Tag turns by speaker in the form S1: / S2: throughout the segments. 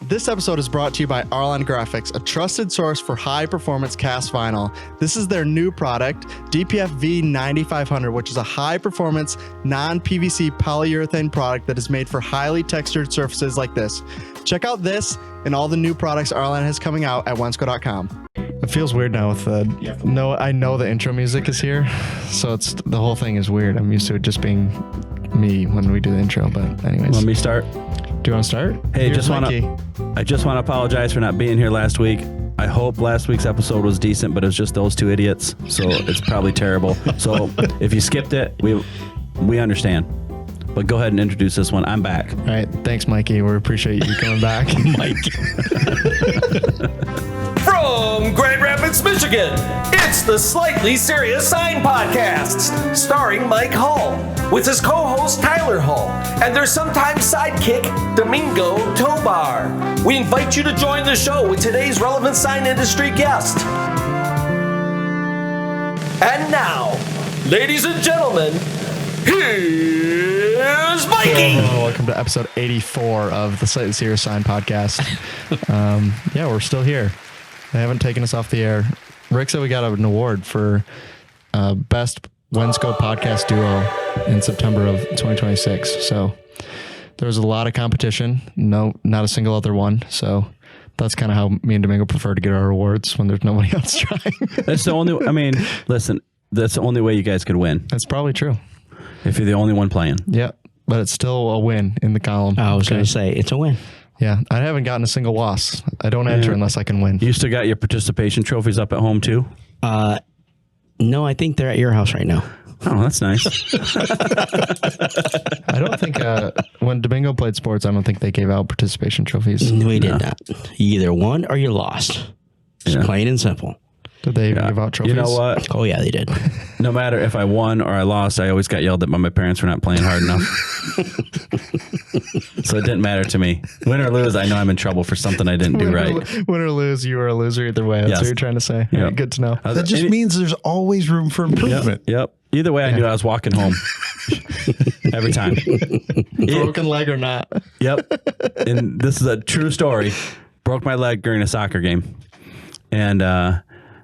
S1: This episode is brought to you by Arlon Graphics, a trusted source for high-performance cast vinyl. This is their new product, DPF V9500, which is a high-performance, non-PVC polyurethane product that is made for highly textured surfaces like this. Check out this and all the new products Arlon has coming out at Wensco.com. It feels weird now with the... No, I know the intro music is here, so it's the whole thing is weird. I'm used to it just being me when we do the intro, but anyways.
S2: Let me start.
S1: Do you want to start?
S2: Hey, I just want to apologize for not being here last week. I hope last week's episode was decent, but it was just those two idiots, so it's probably terrible. So if you skipped it, we understand. But go ahead and introduce this one. I'm back.
S1: All right. Thanks, Mikey. We appreciate you coming back.
S2: Mike.
S3: From Grand Rapids, Michigan, it's the Slightly Serious Sign Podcast, starring Mike Hall, with his co-host Tyler Hall, and their sometime sidekick, Domingo Tobar. We invite you to join the show with today's relevant sign industry guest. And now, ladies and gentlemen, here's Mikey.
S1: Hello, welcome to episode 84 of the Slightly Serious Sign Podcast. Yeah, we're still here. They haven't taken us off the air. Rick said we got an award for best Wensco podcast duo in September of 2026. So there was a lot of competition. No, not a single other one. So that's kind of how me and Domingo prefer to get our awards when there's nobody else trying.
S2: That's the only, I mean, listen, that's the only way you guys could win.
S1: That's probably true.
S2: If you're the only one playing.
S1: Yeah, but it's still a win in the column.
S4: I was going to say, it's a win.
S1: Yeah, I haven't gotten a single loss. I don't enter unless I can win.
S2: You still got your participation trophies up at home too?
S4: No, I think they're at your house right now.
S2: Oh, that's nice.
S1: I don't think when Domingo played sports, I don't think they gave out participation trophies.
S4: No, we did not. You either won or you lost. Just plain and simple.
S1: Did they give out trophies?
S2: You know what?
S4: Oh, yeah, they did.
S2: No matter if I won or I lost, I always got yelled at by my parents for not playing hard enough. So it didn't matter to me. Win or lose, I know I'm in trouble for something I didn't do right.
S1: Win or lose, you were a loser either way. That's what you're trying to say.
S2: Yep.
S1: Yeah, good to know.
S5: That just means there's always room for improvement.
S2: Yep. Either way, I knew I was walking home. Every time.
S1: Broken leg or not.
S2: Yep. And this is a true story. Broke my leg during a soccer game. And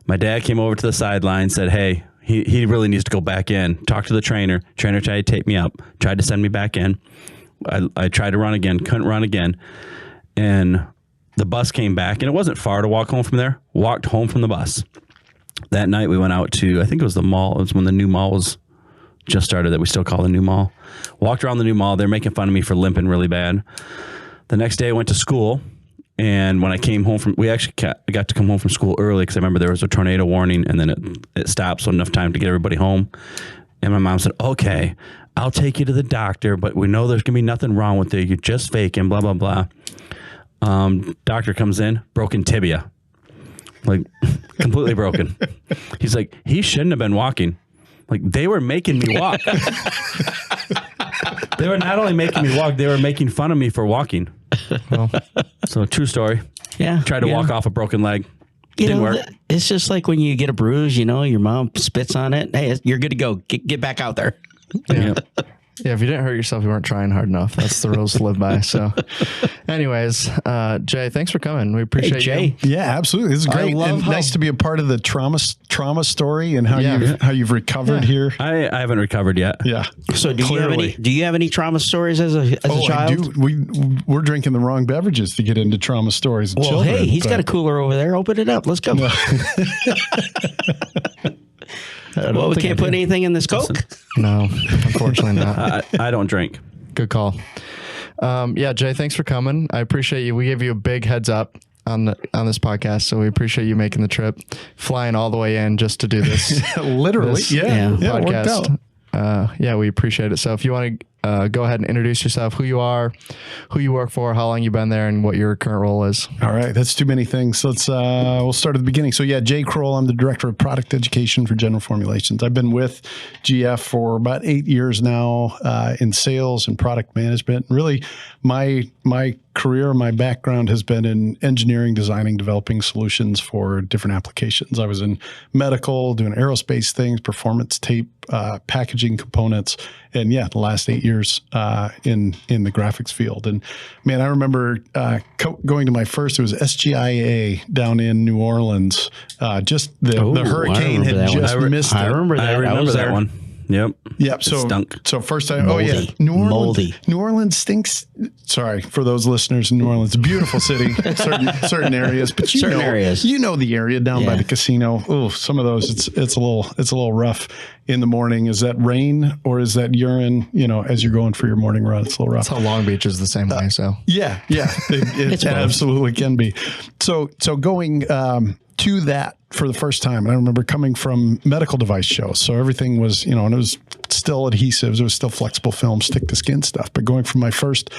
S2: my dad came over to the sideline, said, hey, he really needs to go back in. Talk to the trainer. Trainer tried to take me up, tried to send me back in. I tried to run again, couldn't run again. And the bus came back, and it wasn't far to walk home from there. Walked home from the bus. That night we went out to, I think it was the mall. It was when the new mall was just started that we still call the new mall. Walked around the new mall. They're making fun of me for limping really bad. The next day I went to school. And when I came home we actually got to come home from school early because I remember there was a tornado warning and then it stopped, so enough time to get everybody home. And my mom said, okay, I'll take you to the doctor, but we know there's going to be nothing wrong with you. You're just faking, blah, blah, blah. Doctor comes in, broken tibia. Like, completely broken. He's like, he shouldn't have been walking. Like, they were making me walk. They were not only making me walk, they were making fun of me for walking. Well, so true story.
S4: Yeah.
S2: Tried to walk off a broken leg. Didn't work.
S4: It's just like when you get a bruise, your mom spits on it. Hey, you're good to go. Get back out there.
S1: Yeah. Yeah, if you didn't hurt yourself, you weren't trying hard enough. That's the rules to live by. So anyways, Jay, thanks for coming. We appreciate
S4: Jay.
S1: you.
S5: Yeah, absolutely. This is great. And nice to be a part of the trauma story and how you've recovered here.
S2: I haven't recovered yet.
S5: Yeah.
S4: So do you have any trauma stories as a child?
S5: I do. We're drinking the wrong beverages to get into trauma stories.
S4: Well,
S5: children,
S4: hey, he's got a cooler over there. Open it up. Let's go. Well, we can't put anything in this Coke?
S1: No, unfortunately not.
S2: I don't drink.
S1: Good call. Yeah, Jay, thanks for coming. I appreciate you. We gave you a big heads up on this podcast, so we appreciate you making the trip, flying all the way in just to do this.
S5: Literally,
S1: podcast.
S5: It worked out.
S1: Yeah, we appreciate it. So if you want to go ahead and introduce yourself, who you are, who you work for, how long you've been there, and what your current role is.
S5: All right, that's too many things. So we'll start at the beginning. So yeah, Jay Kroll, I'm the Director of Product Education for General Formulations. I've been with GF for about 8 years now in sales and product management. And really, my career, my background has been in engineering, designing, developing solutions for different applications. I was in medical, doing aerospace things, performance tape, packaging components. And yeah, the last 8 years years in the graphics field. And man, I remember going to my first. It was SGIA down in New Orleans. Just the hurricane had just missed it.
S2: I remember that one. Yep.
S5: So
S2: stunk.
S5: So first time.
S4: Moldy.
S5: Oh yeah. New Orleans.
S4: Moldy.
S5: New Orleans stinks. Sorry for those listeners in New Orleans. Beautiful city. certain areas, but you know the area down by the casino. Oh, some of those it's a little rough in the morning. Is that rain or is that urine? You know, as you're going for your morning run, it's a little rough.
S1: That's how Long Beach is the same way. So
S5: yeah, it absolutely can be. So going to that for the first time. And I remember coming from medical device shows. So everything was, and it was still adhesives. It was still flexible film, stick to skin stuff. But going from my first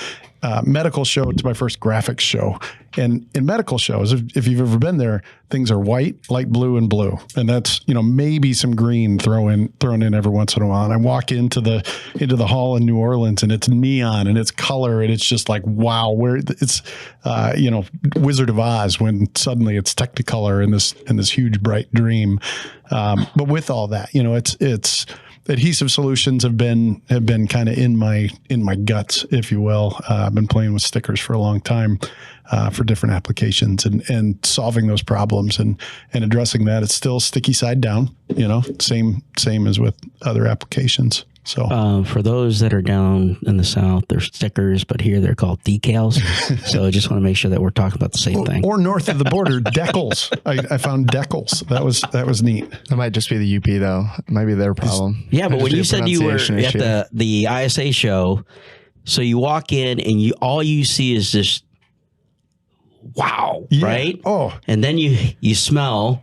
S5: medical show to my first graphics show. And in medical shows, if you've ever been there, things are white, light blue, and blue. And that's, maybe some green thrown in every once in a while. And I walk into the hall in New Orleans and it's neon and it's color and it's just like, wow, where it's, Wizard of Oz when suddenly it's Technicolor in this huge bright dream. But with all that, it's adhesive solutions have been kind of in my guts, if you will. I've been playing with stickers for a long time for different applications and solving those problems and addressing that. It's still sticky side down, same as with other applications. So
S4: for those that are down in the South, they're stickers, but here they're called decals. So I just want to make sure that we're talking about the same thing.
S5: Or north of the border, decals. I found decals. That was neat.
S1: That might just be the UP though. It might be their problem.
S4: Yeah, but when you said you were at the ISA show, so you walk in and all you see is this. Wow. Yeah. Right. Oh, and then you smell.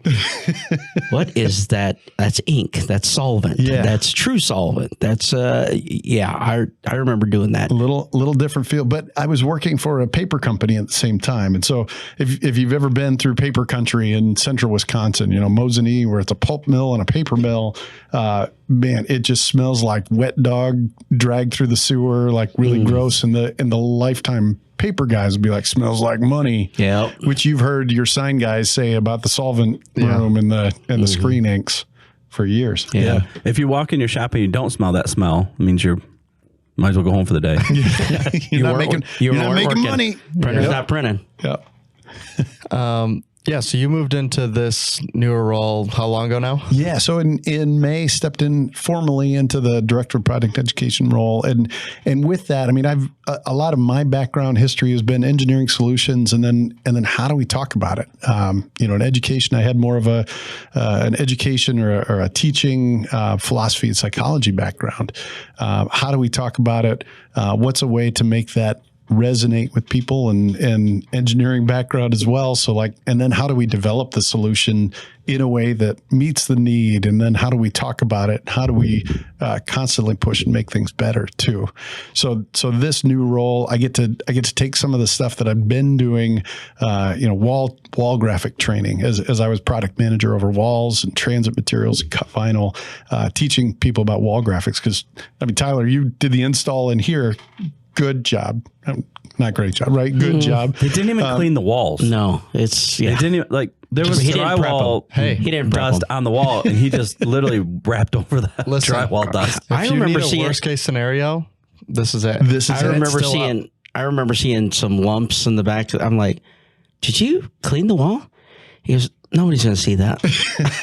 S4: What is that? That's ink. That's solvent. Yeah. That's true solvent. That's I remember doing that.
S5: A little different feel, but I was working for a paper company at the same time. And so if you've ever been through paper country in central Wisconsin, Mosinee, where it's a pulp mill and a paper mill, man, it just smells like wet dog dragged through the sewer, like really gross. And the lifetime paper guys would be like, smells like money.
S4: Yeah.
S5: Which you've heard your sign guys say about the solvent room and the screen inks for years.
S2: Yeah. If you walk in your shop and you don't smell that smell, it means might as well go home for the day.
S5: You're not making money.
S4: Printer's not printing.
S5: Yeah.
S1: So you moved into this newer role how long ago now?
S5: Yeah, so in May, stepped in formally into the Director of Product Education role. And with that, I mean, a lot of my background history has been engineering solutions and then how do we talk about it? In education, I had more of an education or a teaching philosophy and psychology background. How do we talk about it? What's a way to make that resonate with people and engineering background as well. So and then how do we develop the solution in a way that meets the need? And then how do we talk about it? How do we constantly push and make things better too? So this new role, I get to take some of the stuff that I've been doing, wall graphic training as I was product manager over walls and transit materials and cut vinyl, teaching people about wall graphics. Cause Tyler, you did the install in here. Good job. Not great job, right? Good job.
S2: They didn't even clean the walls.
S4: No, it's
S2: They didn't even, there was drywall
S4: he didn't
S2: dust on the wall, and he just literally wrapped over that drywall dust.
S1: I remember seeing worst case scenario. This is it.
S4: I remember seeing some lumps in the back. I'm like, did you clean the wall? He goes, nobody's going to see that.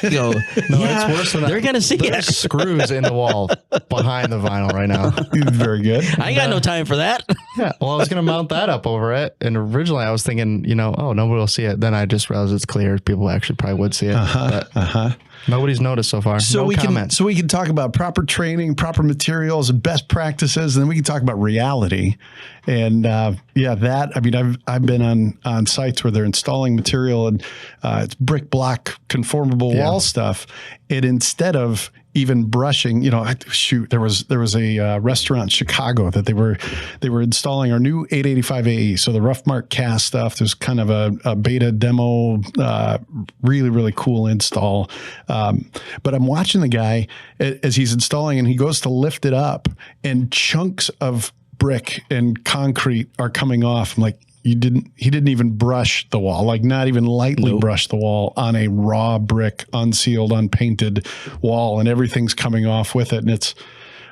S4: You go,
S1: it's worse than that.
S4: They're going to see it.
S1: There's screws in the wall behind the vinyl right now.
S5: Very good.
S4: I ain't got no time for that.
S1: Yeah. Well, I was going to mount that up over it. And originally I was thinking, nobody will see it. Then I just realized it's clear. People actually probably would see it. Nobody's noticed so far.
S5: So we can talk about proper training, proper materials, and best practices, and then we can talk about reality. And I've been on sites where they're installing material and it's brick block conformable wall stuff. And instead of even brushing, there was a restaurant in Chicago that they were installing our new 885 AE. So the rough mark cast stuff. There's kind of a beta demo, really, really cool install. But I'm watching the guy as he's installing and he goes to lift it up and chunks of brick and concrete are coming off. I'm like, he didn't even brush the wall, like not even lightly brush the wall on a raw brick, unsealed, unpainted wall, and everything's coming off with it. And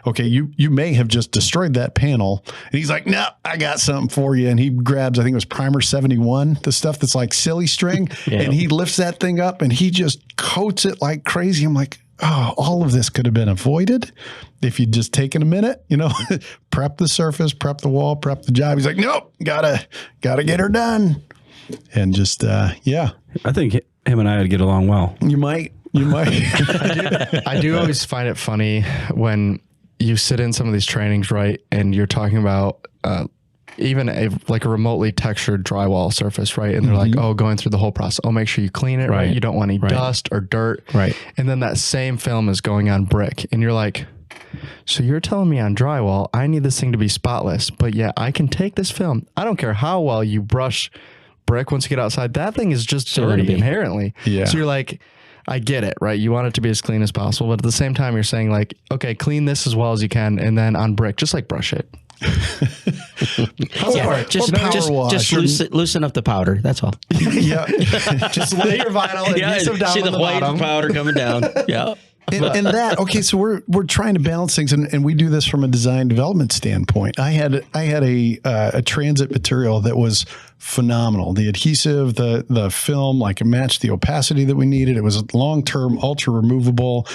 S5: okay, you may have just destroyed that panel. And he's like, no, I got something for you. And he grabs, I think it was primer 71, the stuff that's like silly string. And he lifts that thing up and he just coats it like crazy. I'm like, oh, all of this could have been avoided if you'd just taken a minute, prep the surface, prep the wall, prep the job. He's like, nope, gotta get her done. And just, I
S2: think him and I would get along well.
S5: You might.
S1: I do always find it funny when you sit in some of these trainings, right? And you're talking about, even a remotely textured drywall surface, right? And they're like, oh, going through the whole process. Oh, make sure you clean it, right? You don't want any dust or dirt.
S5: Right.
S1: And then that same film is going on brick. And you're like, so you're telling me on drywall, I need this thing to be spotless. But yeah, I can take this film. I don't care how well you brush brick once you get outside. That thing is just dirty inherently. Yeah. So you're like, I get it, right? You want it to be as clean as possible. But at the same time, you're saying like, okay, clean this as well as you can. And then on brick, just like brush it.
S4: Just loosen up the powder. That's all.
S1: Just lay your vinyl adhesive down
S4: see
S1: on
S4: the white
S1: bottom.
S4: powder coming down. Yeah.
S5: And that, okay, so we're trying to balance things, and we do this from a design development standpoint. I had a transit material that was phenomenal. The adhesive, the film, like it matched the opacity that we needed. It was long-term, ultra removable,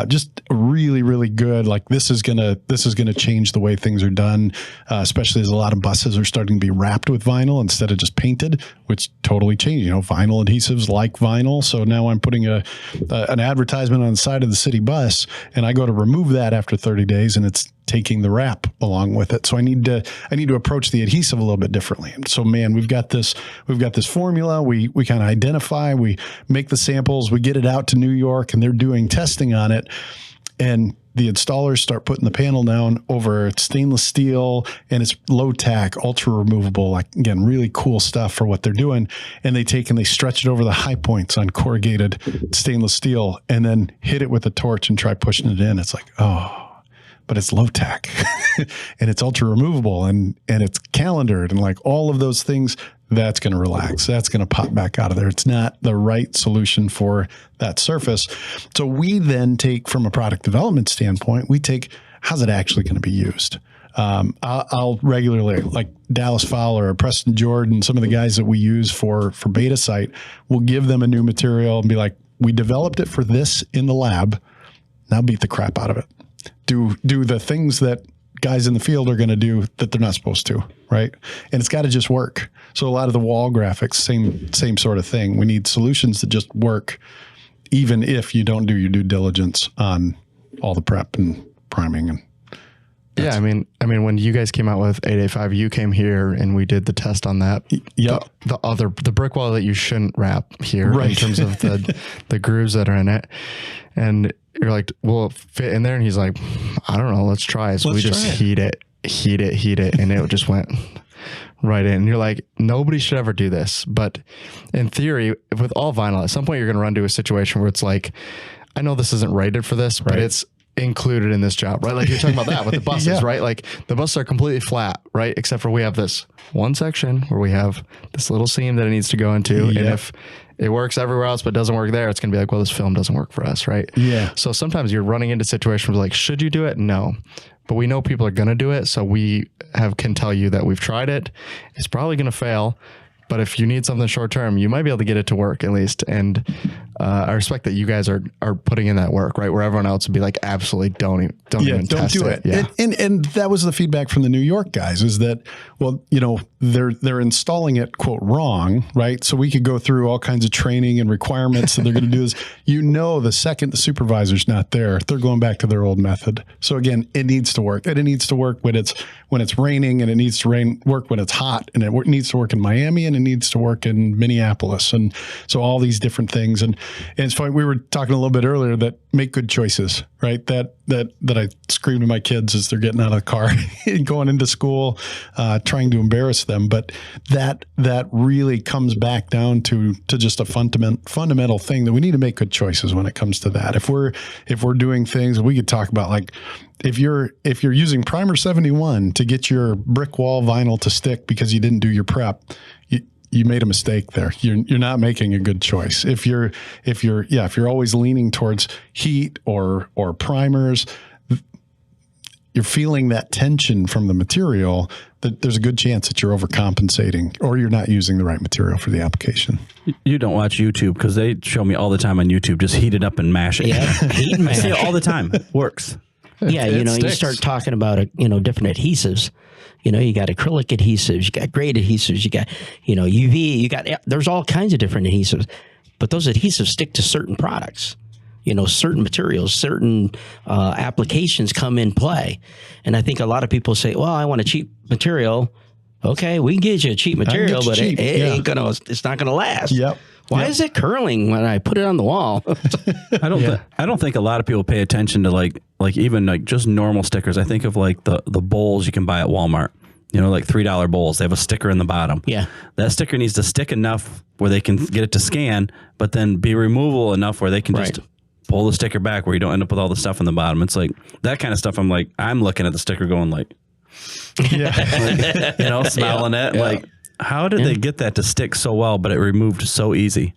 S5: just really, really good. Like this is gonna change the way things are done, especially as a lot of buses are starting to be wrapped with vinyl instead of just painted, which totally changed. Vinyl adhesives like vinyl. So now I'm putting an advertisement on the side of the city bus, and I go to remove that after 30 days, and it's taking the wrap along with it. So I need to approach the adhesive a little bit differently. So man, we've got this formula. We kind of identify, we make the samples, we get it out to New York, and they're doing testing on it. And the installers start putting the panel down over stainless steel, and it's low tack, ultra removable, like again, really cool stuff for what they're doing. And they stretch it over the high points on corrugated stainless steel and then hit it with a torch and try pushing it in. It's like, oh, but it's low tack and it's ultra removable and it's calendared and like all of those things. That's going to relax. That's going to pop back out of there. It's not the right solution for that surface. So we then take, from a product development standpoint, how's it actually going to be used? I'll regularly, like Dallas Fowler or Preston Jordan, some of the guys that we use for beta site, we'll give them a new material and be like, we developed it for this in the lab. Now beat the crap out of it. Do the things that guys in the field are going to do that they're not supposed to, right? And it's got to just work. So a lot of the wall graphics, same sort of thing. We need solutions that just work, even if you don't do your due diligence on all the prep and priming. And
S1: yeah, I mean, when you guys came out with 885, you came here and we did the test on that.
S5: Yep.
S1: The brick wall that you shouldn't wrap here, right, in terms of the grooves that are in it. And you're like, will it fit in there? And he's like, I don't know. Let's try it. So we just heat it. And it just went right in. And you're like, nobody should ever do this. But in theory, with all vinyl, at some point you're going to run into a situation where it's like, I know this isn't rated for this, but it's included in this job, right? Like you're talking about that with the buses, right? Like the buses are completely flat, right? Except for we have this one section where we have this little seam that it needs to go into. And if it works everywhere else, but doesn't work there, it's going to be like, well, this film doesn't work for us, right? Yeah. So sometimes you're running into situations like, should you do it? No. But we know people are going to do it. So we can tell you that we've tried it. It's probably going to fail. But if you need something short term, you might be able to get it to work at least. And I respect that you guys are putting in that work, right? Where everyone else would be like, absolutely don't even test it.
S5: Yeah. And that was the feedback from the New York guys, is that, well, they're installing it, quote, wrong, right? So we could go through all kinds of training and requirements that they're going to do this. The second the supervisor's not there, they're going back to their old method. So again, it needs to work. And it needs to work when it's raining, and it needs to work when it's hot, and it needs to work in Miami, and it needs to work in Minneapolis. And so all these different things. And it's funny, we were talking a little bit earlier that make good choices, right? That I scream to my kids as they're getting out of the car and going into school, trying to embarrass them. But that really comes back down to just a fundamental thing that we need to make good choices when it comes to that. If we're doing things, we could talk about, like, if you're using primer 71 to get your brick wall vinyl to stick because you didn't do your prep, you made a mistake there. You're not making a good choice. If you're always leaning towards heat or primers, you're feeling that tension from the material, that there's a good chance that you're overcompensating or you're not using the right material for the application.
S2: You don't watch YouTube because they show me all the time on YouTube, just heat it up and mash it.
S4: Yeah, heat and
S2: I see it
S4: mash.
S2: all the time. Works.
S4: Yeah,
S1: It
S4: you
S1: sticks.
S4: start talking about, different adhesives. You got acrylic adhesives, you got grade adhesives, you got, UV, there's all kinds of different adhesives. But those adhesives stick to certain products. Certain materials, certain applications come in play. And I think a lot of people say, well, I want a cheap material. Okay, we can get you a cheap material, but
S5: cheap.
S4: it's not gonna last.
S5: Yep.
S4: Why is it curling when I put it on the wall?
S2: I don't think a lot of people pay attention to like even just normal stickers. I think of like the bowls you can buy at Walmart. Like $3 bowls. They have a sticker in the bottom.
S4: Yeah.
S2: That sticker needs to stick enough where they can get it to scan, but then be removable enough where they can just pull the sticker back where you don't end up with all the stuff in the bottom. It's like that kind of stuff. I'm looking at the sticker going like, smiling at like, how did they get that to stick so well, but it removed so easy?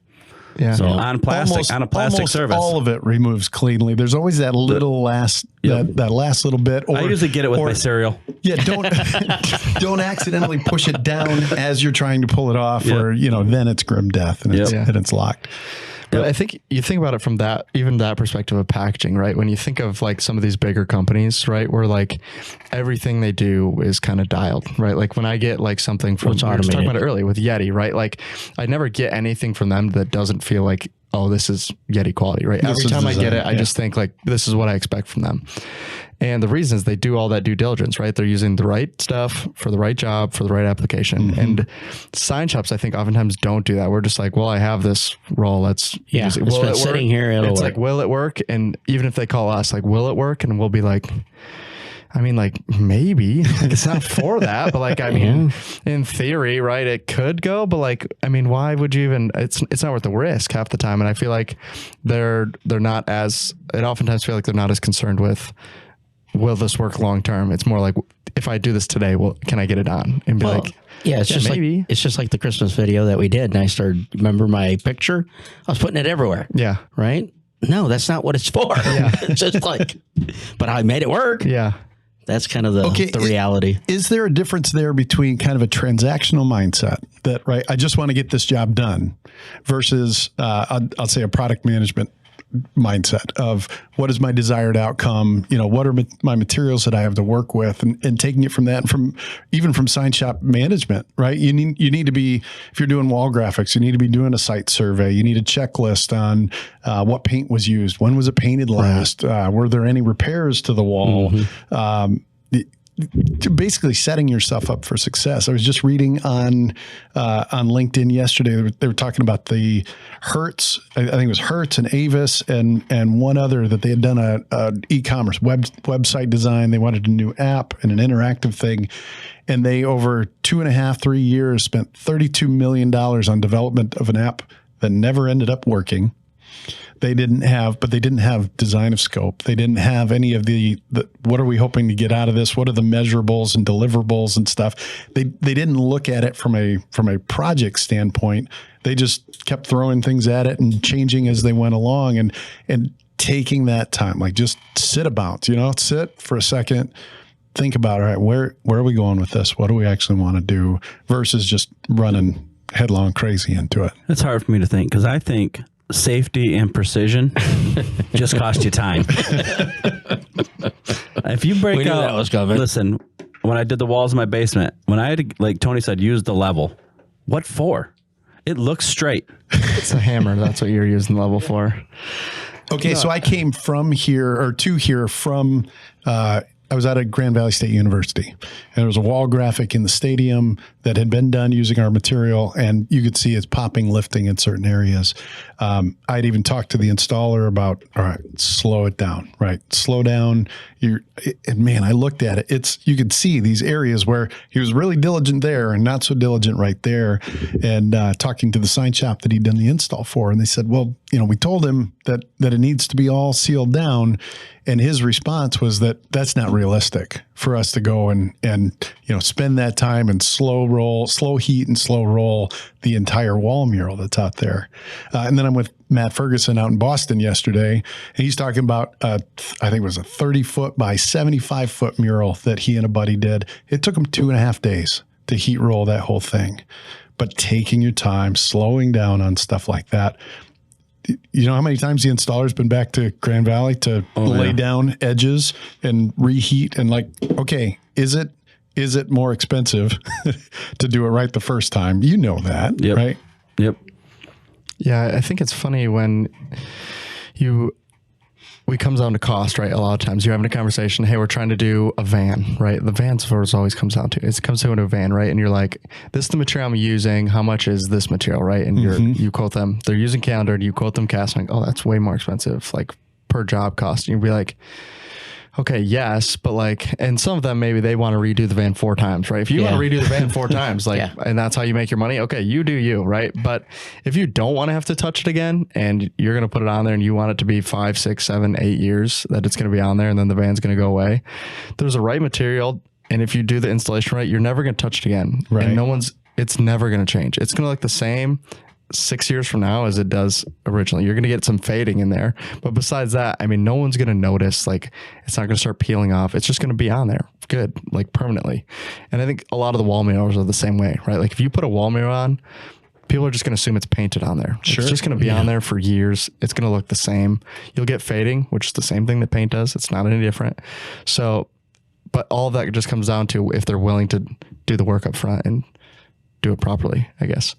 S1: Yeah.
S2: So on a plastic surface,
S5: all of it removes cleanly. There's always that little last that last little bit. Or,
S2: I usually get it with my cereal.
S5: Yeah, don't accidentally push it down as you're trying to pull it off, or then it's grim death and it's locked.
S1: But I think you think about it from that perspective of packaging, right? When you think of like some of these bigger companies, right, where like everything they do is kind of dialed, right? Like when I get like something from, we were just talking about it earlier with Yeti, right? Like I never get anything from them that doesn't feel like, oh, this is Yeti quality, right? Every time I get it, I just think like, this is what I expect from them. And the reason is they do all that due diligence, right? They're using the right stuff for the right job, for the right application. Mm-hmm. And sign shops, I think oftentimes don't do that. We're just like, well, I have this roll. Let's use it.
S4: It's been sitting here.
S1: It's like, will it work? And even if they call us, like, will it work? And we'll be like, I mean, like maybe like, it's not for that, but like, I mean, in theory, right, it could go, but like, I mean, why would you even, it's not worth the risk half the time. And I feel like they're not as, it oftentimes feel like they're not as concerned with, will this work long term? It's more like, if I do this today, well, can I get it on? And be like,
S4: yeah, it's just
S1: maybe.
S4: like, it's just like the Christmas video that we did. And I started, remember my picture? I was putting it everywhere.
S1: Yeah.
S4: Right? No, that's not what it's for. Yeah. It's just like, but I made it work.
S1: Yeah.
S4: That's kind of the reality.
S5: Is there a difference there between kind of a transactional mindset that, right, I just want to get this job done versus, I'll say a product management mindset of what is my desired outcome? What are my materials that I have to work with, and taking it from that, and even from sign shop management, right? You need to be, if you're doing wall graphics, you need to be doing a site survey. You need a checklist on what paint was used, when was it painted last, were there any repairs to the wall? Basically setting yourself up for success. I was just reading on LinkedIn yesterday. They were talking about the Hertz. I think it was Hertz and Avis and one other that they had done a e-commerce website design. They wanted a new app and an interactive thing, and they over 2.5-3 years spent $32 million on development of an app that never ended up working. They didn't have design of scope. They didn't have any of the what are we hoping to get out of this? What are the measurables and deliverables and stuff? They didn't look at it from a project standpoint. They just kept throwing things at it and changing as they went along, and taking that time, like just sit for a second, think about, all right, where are we going with this? What do we actually want to do versus just running headlong crazy into it?
S2: It's hard for me to think because I think safety and precision just cost you time. If you break out,
S4: that was coming.
S2: Listen, when I did the walls in my basement, when I had to, like Tony said, use the level. What for? It looks straight.
S1: It's a hammer. That's what you're using the level for.
S5: Okay, so I came from here from I was out at Grand Valley State University, and there was a wall graphic in the stadium that had been done using our material, and you could see it's popping, lifting in certain areas. I'd even talked to the installer about, all right, slow it down, right? Slow down. And man, I looked at it. You could see these areas where he was really diligent there and not so diligent right there. And talking to the sign shop that he'd done the install for, and they said, well, we told him that it needs to be all sealed down. And his response was that that's not realistic for us to go and spend that time and slow heat and slow roll the entire wall mural that's out there. And then I'm with Matt Ferguson out in Boston yesterday, and he's talking about, I think it was a 30-foot by 75-foot mural that he and a buddy did. It took him 2.5 days to heat roll that whole thing. But taking your time, slowing down on stuff like that. You know how many times the installer's been back to Grand Valley to lay down edges and reheat and like, okay, is it more expensive to do it right the first time? You know that, right?
S2: Yep.
S1: Yeah, I think it's funny when we comes down to cost, right? A lot of times you're having a conversation, hey, we're trying to do a van, right? The van's what it always comes down to. It comes down to a van, right? And you're like, this is the material I'm using. How much is this material, right? And you quote them. They're using calendar and you quote them casting. Oh, that's way more expensive, like per job cost. And you'd be like, okay, yes, but like, and some of them, maybe they want to redo the van 4 times, right? If you want to redo the van 4 times, like, and that's how you make your money, okay, you do you, right? But if you don't want to have to touch it again and you're going to put it on there and you want it to be 5, 6, 7, 8 years that it's going to be on there and then the van's going to go away, there's a right material. And if you do the installation right, you're never going to touch it again. Right. And it's never going to change. It's going to look the same 6 years from now as it does originally. You're going to get some fading in there. But besides that, I mean, no one's going to notice, like, it's not going to start peeling off. It's just going to be on there good, like permanently. And I think a lot of the wall mirrors are the same way, right? Like if you put a wall mirror on, people are just going to assume it's painted on there. Sure. It's just going to be on there for years. It's going to look the same. You'll get fading, which is the same thing that paint does. It's not any different. So, but all of that just comes down to if they're willing to do the work up front and do it properly, I guess.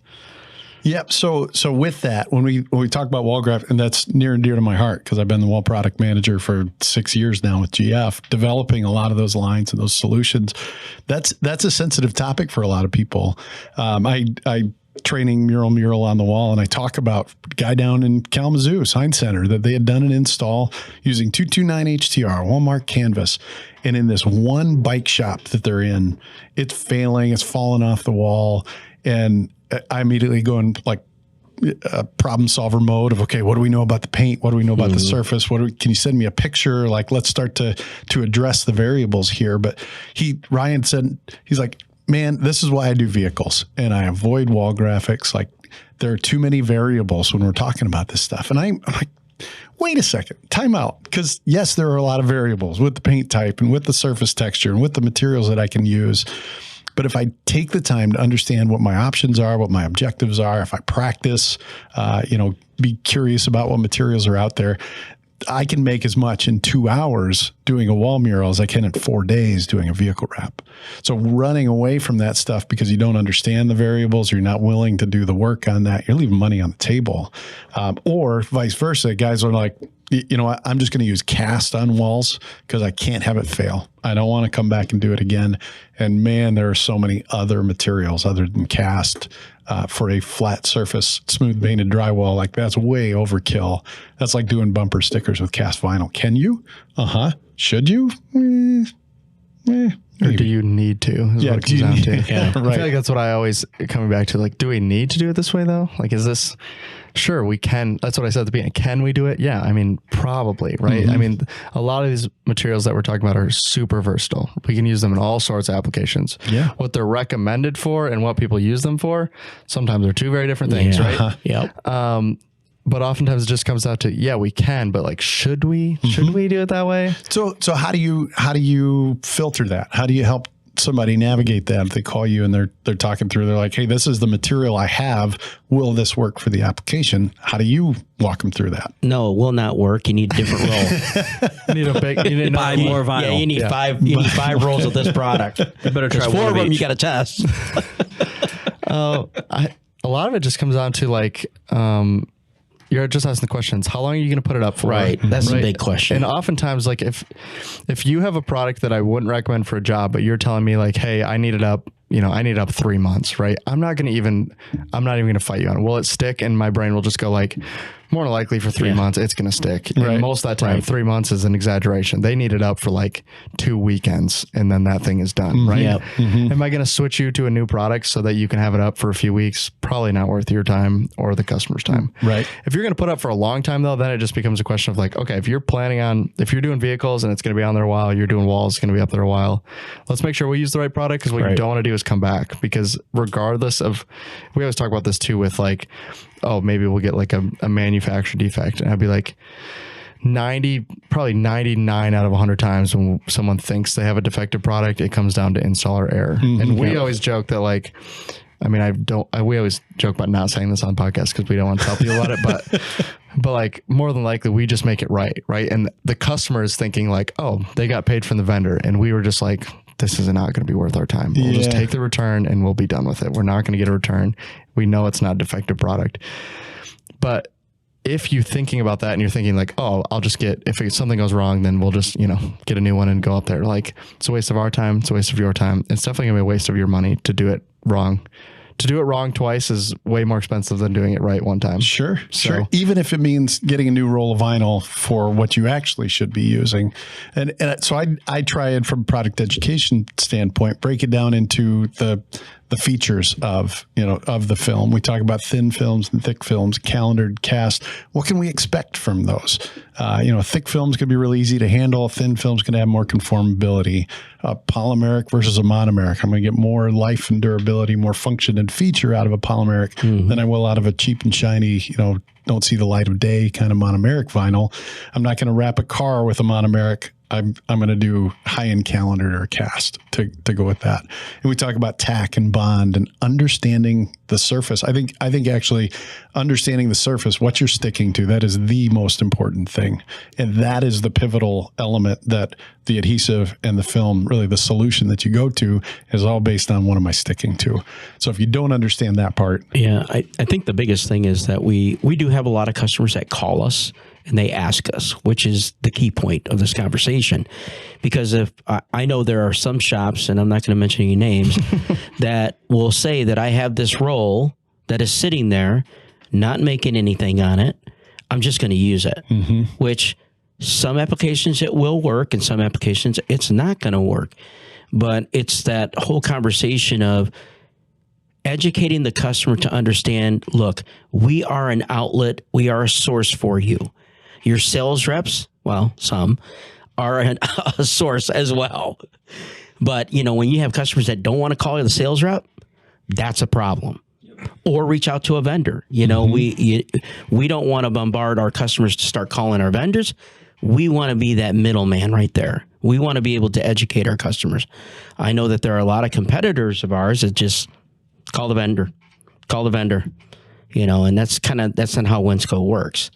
S5: Yep. So with that, when we talk about wall graph, and that's near and dear to my heart because I've been the wall product manager for 6 years now with GF, developing a lot of those lines and those solutions. That's a sensitive topic for a lot of people. I training mural on the wall, and I talk about a guy down in Kalamazoo Sign Center that they had done an install using 229 HTR, Walmart canvas. And in this one bike shop that they're in, it's failing, it's falling off the wall. And I immediately go in like a problem solver mode of, okay, what do we know about the paint? What do we know about the surface? Can you send me a picture? Like, let's start to address the variables here. But Ryan said, he's like, man, this is why I do vehicles and I avoid wall graphics. Like there are too many variables when we're talking about this stuff. And I'm like, wait a second, time out. Because yes, there are a lot of variables with the paint type and with the surface texture and with the materials that I can use. But if I take the time to understand what my options are, what my objectives are, if I practice, be curious about what materials are out there, I can make as much in 2 hours doing a wall mural as I can in 4 days doing a vehicle wrap. So running away from that stuff because you don't understand the variables or you're not willing to do the work on that, you're leaving money on the table. Or vice versa, guys are like, you know what, I'm just going to use cast on walls because I can't have it fail. I don't want to come back and do it again. And man, there are so many other materials other than cast for a flat surface, smooth painted drywall. Like that's way overkill. That's like doing bumper stickers with cast vinyl. Can you? Should you?
S1: Or do you need to? Is what it comes down to. Yeah, right. I feel like that's what I always coming back to. Like, do we need to do it this way though? Like, is this? Sure, we can. That's what I said at the beginning. Can we do it? Yeah, I mean, probably, right? I mean, a lot of these materials that we're talking about are super versatile. We can use them in all sorts of applications. Yeah. What they're recommended for and what people use them for, sometimes they're two very different things, right? Yep. But oftentimes it just comes out to, yeah, we can, but like, should we? Should we do it that way?
S5: So how do you filter that? How do you help somebody navigate that? If they call you and they're talking through, they're like, hey, this is the material I have. Will this work for the application? How do you walk them through that?
S4: No, it will not work. You need a different roll.
S1: You need
S2: buy more vinyl.
S4: Yeah, you need five rolls of this product. You better try 4 of them. You got to test.
S1: A lot of it just comes down to like, you're just asking the questions. How long are you going to put it up for?
S4: Right. That's a big question.
S1: And oftentimes, like if you have a product that I wouldn't recommend for a job, but you're telling me like, hey, I need it up, I need it up 3 months, right? I'm not even going to fight you on it. Will it stick? And my brain will just go like, more than likely for 3 months, it's going to stick. Right. And most of that time, 3 months is an exaggeration. They need it up for like 2 weekends and then that thing is done, right? Yep. Am I going to switch you to a new product so that you can have it up for a few weeks? Probably not worth your time or the customer's time.
S5: Right.
S1: If you're going to put up for a long time though, then it just becomes a question of like, okay, if you're doing vehicles and it's going to be on there a while, you're doing walls, it's going to be up there a while. Let's make sure we use the right product because what you don't want to do is come back, because regardless of, we always talk about this too with like, oh, maybe we'll get like a manufacturer defect. And I'd be like, probably 99 out of 100 times when someone thinks they have a defective product, it comes down to installer error. And we always joke that like, I mean, we always joke about not saying this on podcasts because we don't want to tell people about it, but like more than likely we just make it right. And the customer is thinking like, oh, they got paid from the vendor. And we were just like, this is not going to be worth our time. We'll just take the return and we'll be done with it. We're not going to get a return. We know it's not a defective product. But if you're thinking about that and you're thinking like, oh, I'll just if something goes wrong, then we'll just, get a new one and go up there. Like, it's a waste of our time. It's a waste of your time. It's definitely gonna be a waste of your money to do it wrong. To do it wrong twice is way more expensive than doing it right one time.
S5: Sure. Even if it means getting a new roll of vinyl for what you actually should be using. And so I try it from a product education standpoint, break it down into the features of the film. We talk about thin films and thick films, calendared, cast. What can we expect from those? Thick films could be really easy to handle. Thin films can have more conformability. Polymeric versus a monomeric. I'm going to get more life and durability, more function and feature out of a polymeric than I will out of a cheap and shiny, don't see the light of day kind of monomeric vinyl. I'm not going to wrap a car with a monomeric. I'm going to do high-end calendared or cast to go with that. And we talk about tack and bond and understanding the surface. I think actually understanding the surface, what you're sticking to, that is the most important thing. And that is the pivotal element that the adhesive and the film, really the solution that you go to, is all based on what am I sticking to. So if you don't understand that part.
S4: Yeah, I think the biggest thing is that we do have a lot of customers that call us and they ask us, which is the key point of this conversation. Because if I know there are some shops, and I'm not going to mention any names, that will say that I have this roll that is sitting there, not making anything on it. I'm just going to use it, which some applications it will work and some applications it's not going to work. But it's that whole conversation of educating the customer to understand, look, we are an outlet. We are a source for you. Your sales reps, well, some are a source as well. But, when you have customers that don't want to call you the sales rep, that's a problem. Or reach out to a vendor. We don't want to bombard our customers to start calling our vendors. We want to be that middleman right there. We want to be able to educate our customers. I know that there are a lot of competitors of ours that just call the vendor, and that's not how Wensco works.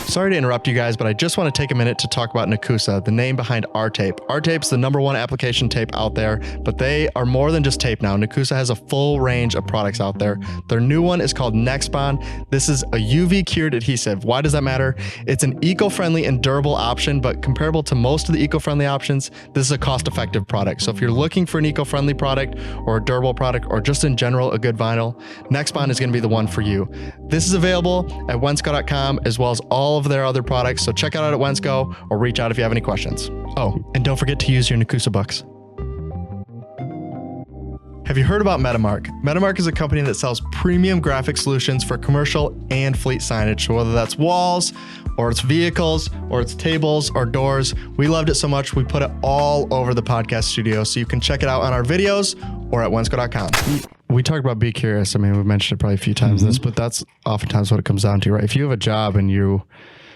S1: Sorry to interrupt you guys, but I just want to take a minute to talk about Nakusa, the name behind our tape. Our tape's the #1 application tape out there, but they are more than just tape now. Nakusa has a full range of products out there. Their new one is called NextBond. This is a UV cured adhesive. Why does that matter? It's an eco-friendly and durable option, but comparable to most of the eco-friendly options, this is a cost-effective product. So if you're looking for an eco-friendly product or a durable product or just in general a good vinyl, NextBond is going to be the one for you. This is available at Wensco.com as well as all of their other products. So check it out at Wensco or reach out if you have any questions. Oh, and don't forget to use your Nakusa bucks. Have you heard about Metamark? Metamark is a company that sells premium graphic solutions for commercial and fleet signage. So whether that's walls or it's vehicles or it's tables or doors, we loved it so much we put it all over the podcast studio. So you can check it out on our videos or at Wensco.com. We talk about be curious. I mean, we've mentioned it probably a few times this, but that's oftentimes what it comes down to, right? If you have a job and you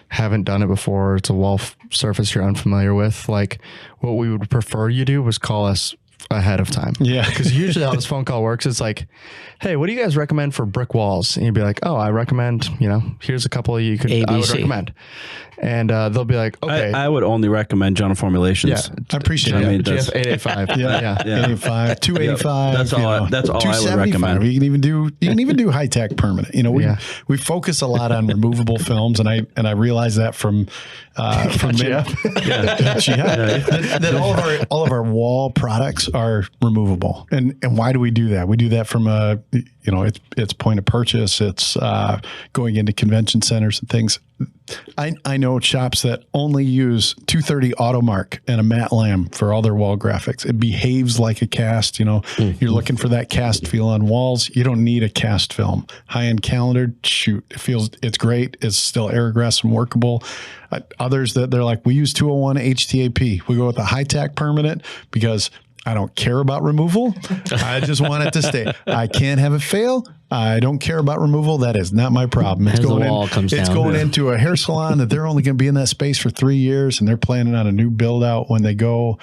S1: haven't done it before, it's a wall surface you're unfamiliar with, like what we would prefer you do was call us ahead of time.
S5: Yeah.
S1: Because usually how this phone call works, it's like, hey, what do you guys recommend for brick walls? And you'd be like, oh, I recommend, here's a couple I would recommend. And they'll be like, okay.
S2: I would only recommend General Formulations.
S1: Yeah.
S5: I appreciate it.
S1: GF 885.
S5: Yeah. 885, 285.
S2: That's all I would recommend.
S5: You can even do high tech permanent. We focus a lot on removable films, and I realize that from
S1: GF.
S5: that all of our wall products are removable. And why do we do that? We do that from it's point of purchase. It's going into convention centers and things. I know shops that only use 230 Automark and a matte lam for all their wall graphics. It behaves like a cast. You're looking for that cast feel on walls. You don't need a cast film. High-end calendared, shoot. It's great. It's still aerograss and workable. Others that they're like, we use 201 HTAP. We go with a high-tack permanent because I don't care about removal. I just want it to stay. I can't have it fail. I don't care about removal. That is not my problem. It's going into a hair salon that they're only going to be in that space for 3 years, and they're planning on a new build out when they go.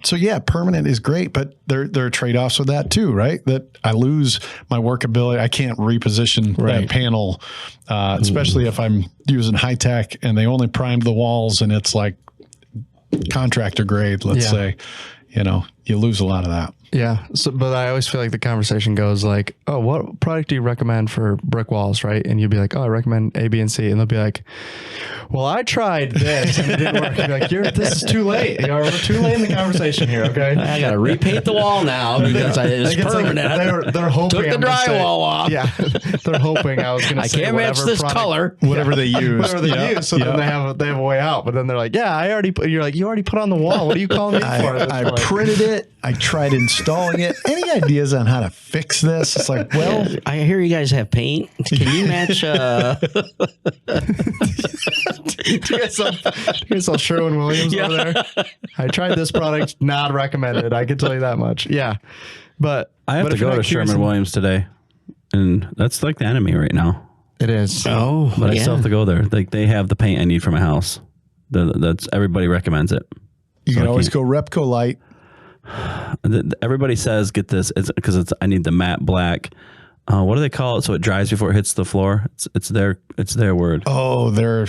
S5: So yeah, permanent is great, but there are trade-offs with that too, right? That I lose my workability. I can't reposition that panel, especially if I'm using high tech and they only primed the walls and it's like contractor grade, let's say. You know, you lose a lot of that.
S1: Yeah. So, but I always feel like the conversation goes like, oh, what product do you recommend for brick walls? Right. And you'll be like, oh, I recommend A, B, and C. And they'll be like, well, I tried this and it didn't work. You'll be like, this is too late. We're too late in the conversation here. Okay.
S4: I got to repaint the wall now because it's permanent.
S1: Like they're hoping.
S4: Took the drywall off.
S1: Yeah. They're hoping I was going to say, I can't match this color.
S5: Whatever they use.
S1: Whatever they use. So then they have a way out. But then they're like, yeah, you're like, you already put on the wall. What are you calling me for?
S5: I printed it. I tried installing it. Any ideas on how to fix this? It's like, well,
S4: I hear you guys have paint. Can you match?
S1: Do you guys sell Sherwin-Williams over there? I tried this product, not recommended. I can tell you that much. Yeah, but
S2: I have to go to Sherwin-Williams today, and that's like the enemy right now.
S1: It is.
S4: Oh,
S2: but I still have to go there. Like they have the paint I need for my house. That's everybody recommends it.
S5: You can always go Repco Light.
S2: Everybody says get this. It's because I need the matte black. What do they call it? So it dries before it hits the floor. It's their word.
S5: Oh, they're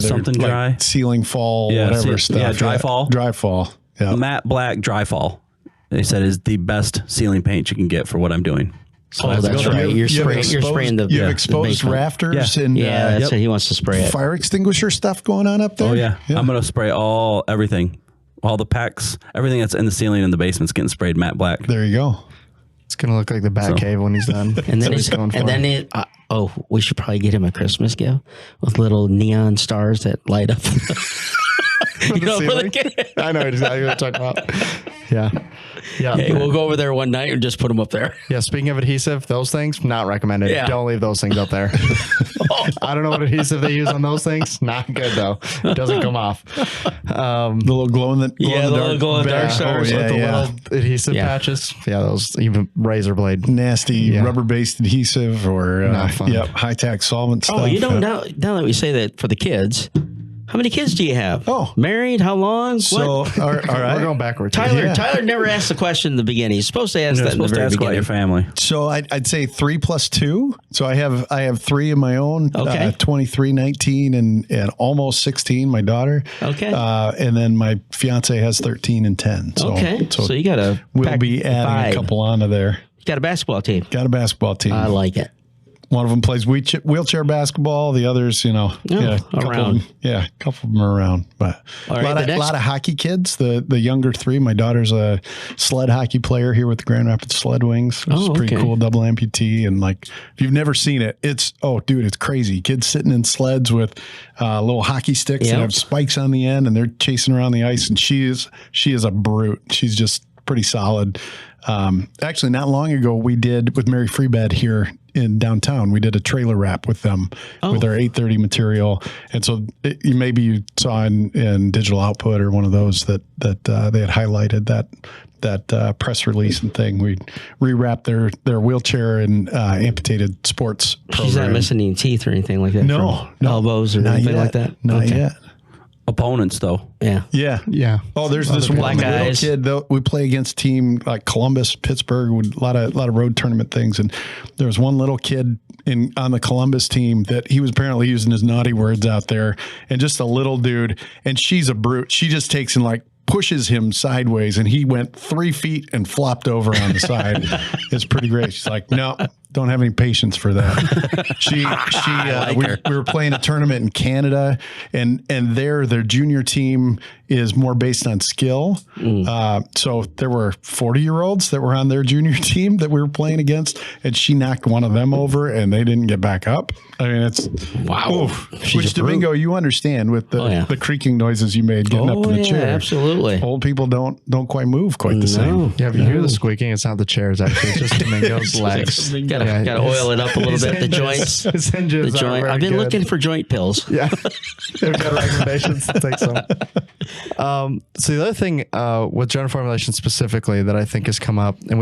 S2: something
S5: like
S2: dry,
S5: ceiling fall, whatever stuff.
S2: Yeah, dry fall.
S5: Dry fall. Yeah.
S2: Matte black dry fall. They said is the best ceiling paint you can get for what I'm doing.
S4: So that's right. You're spraying the.
S5: You have exposed rafters and
S4: that's it. He wants to spray it.
S5: Fire extinguisher stuff going on up there.
S2: Oh yeah. I'm gonna spray everything. All the packs, everything that's in the ceiling in the basement's getting sprayed matte black.
S5: There you go.
S1: It's gonna look like the Batcave when he's done.
S4: And then we should probably get him a Christmas gift with little neon stars that light up.
S1: For the kid. I know exactly what you're talking about. Yeah.
S4: Hey, we'll go over there one night and just put them up there.
S1: Yeah. Speaking of adhesive, those things not recommended. Yeah. Don't leave those things up there. I don't know what adhesive they use on those things. Not good though. It doesn't come off.
S5: The little glow in the
S4: dark stars
S1: with the little adhesive patches. Yeah, those even razor blade
S5: nasty rubber based adhesive or high tack solvent stuff.
S4: Oh, now that we say that for the kids. How many kids do you have?
S5: Oh,
S4: married? How long?
S5: So, all right.
S1: We're going backwards.
S4: Tyler never asked the question in the beginning. He's supposed to ask that in the very beginning.
S2: Your family.
S5: So I'd say 3 plus 2. So I have 3 of my own.
S4: Okay.
S5: 23, 19, and almost 16. My daughter.
S4: Okay.
S5: And then my fiance has 13 and 10. So,
S4: okay. So you got a.
S5: We'll be adding a couple onto there.
S4: You got a basketball team.
S5: Got a basketball team.
S4: I like it.
S5: One of them plays wheelchair basketball. The others,
S4: around.
S5: A couple of them are around. But a lot of hockey kids. The younger 3. My daughter's a sled hockey player here with the Grand Rapids Sled Wings, which is pretty cool. Double amputee, and like if you've never seen it, it's crazy. Kids sitting in sleds with little hockey sticks that have spikes on the end, and they're chasing around the ice. And she is a brute. She's just pretty solid. Actually, not long ago, we did with Mary Freebed here in downtown. We did a trailer wrap with them with our 830 material, and so maybe you saw in Digital Output or one of those that they had highlighted that press release and thing. We rewrapped their wheelchair and amputated sports program.
S4: She's not missing any teeth or anything like that.
S5: No,
S4: elbows or anything like that.
S5: Not yet.
S2: Opponents though.
S5: Yeah. Oh, there's this one little kid though. We play against team like Columbus, Pittsburgh, with a lot of road tournament things, and there was one little kid on the Columbus team that he was apparently using his naughty words out there, and just a little dude, and she's a brute. She just takes and like pushes him sideways, and he went 3 feet and flopped over on the side. It's pretty great. She's like, no, don't have any patience for that. We were playing a tournament in Canada, and their junior team is more based on skill. So there were 40-year-olds that were on their junior team that we were playing against, and she knocked one of them over, and they didn't get back up. I mean, it's
S4: wow.
S5: Which Domingo, you understand with the creaking noises you made getting up in the chair.
S4: Absolutely.
S5: Old people don't quite move quite the same.
S1: Yeah, if you hear the squeaking, it's not the chairs. Actually, it's just Domingo's legs.
S4: Got gotta oil it up a little bit. The joints,
S1: His hinges
S4: the joint. I've been looking for joint pills.
S1: Yeah, they've got recommendations to take some. So the other thing with general formulation specifically that I think has come up, and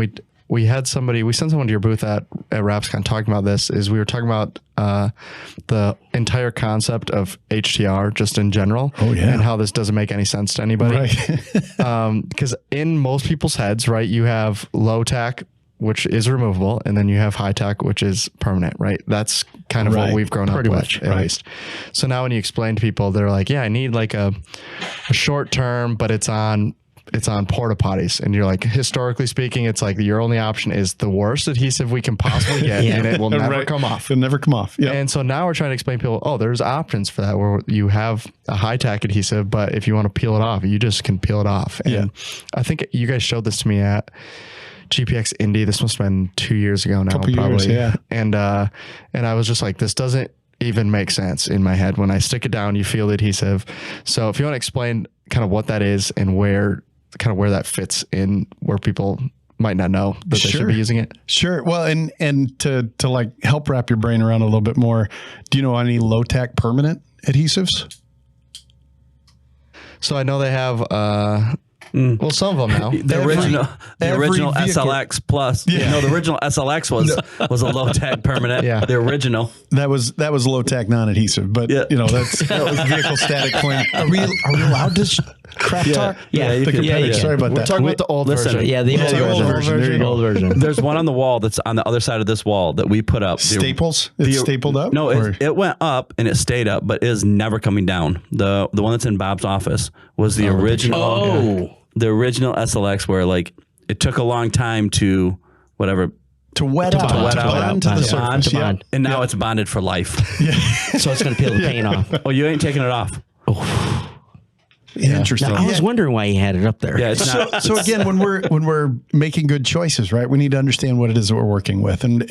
S1: we sent someone to your booth at RapsCon talking about this, is we were talking about the entire concept of HTR just in general, and how this doesn't make any sense to anybody. Right. Because in most people's heads, right, you have low tack, which is removable, and then you have high tack, which is permanent, right? That's kind of what we've grown up with, at least. So now when you explain to people, they're like, yeah, I need like a short term, but it's on porta potties, and you're like, historically speaking, it's like your only option is the worst adhesive we can possibly get, and it will never come off.
S5: It'll never come off.
S1: And so now we're trying to explain to people, oh, there's options for that where you have a high tack adhesive, but if you want to peel it off, you just can peel it off. And I think you guys showed this to me at GPX Indy. This must have been 2 years ago now, probably. Years, and I was just like, this doesn't even make sense in my head. When I stick it down, you feel the adhesive. So if you want to explain kind of what that is and where that fits in, where people might not know that they should be using it.
S5: Sure. Well, and to like help wrap your brain around a little bit more, do you know any low tack permanent adhesives?
S1: So I know they have, well, some of them now.
S2: The original SLX Plus. Yeah. No, the original SLX was a low tack permanent. Yeah. The original.
S5: That was low tack non-adhesive, but that was vehicle static point. Are we allowed to crap talk?
S4: Yeah.
S5: The competitor. Sorry about that.
S1: We're talking about the old version.
S4: Yeah, the old version.
S2: There's one on the wall that's on the other side of this wall that we put up.
S5: Staples? It's stapled up?
S2: No, it went up and it stayed up, but it is never coming down. The one that's in Bob's office was the original. The original SLX, where like it took a long time to whatever
S5: to wet out, bond to the surface,
S2: and now it's bonded for life.
S4: So it's going to peel the paint off.
S2: Oh, you ain't taking it off.
S5: Oh. Interesting.
S4: Now, I was wondering why he had it up there.
S2: Yeah, it's not.
S5: So again, when we're making good choices, right, we need to understand what it is that we're working with, and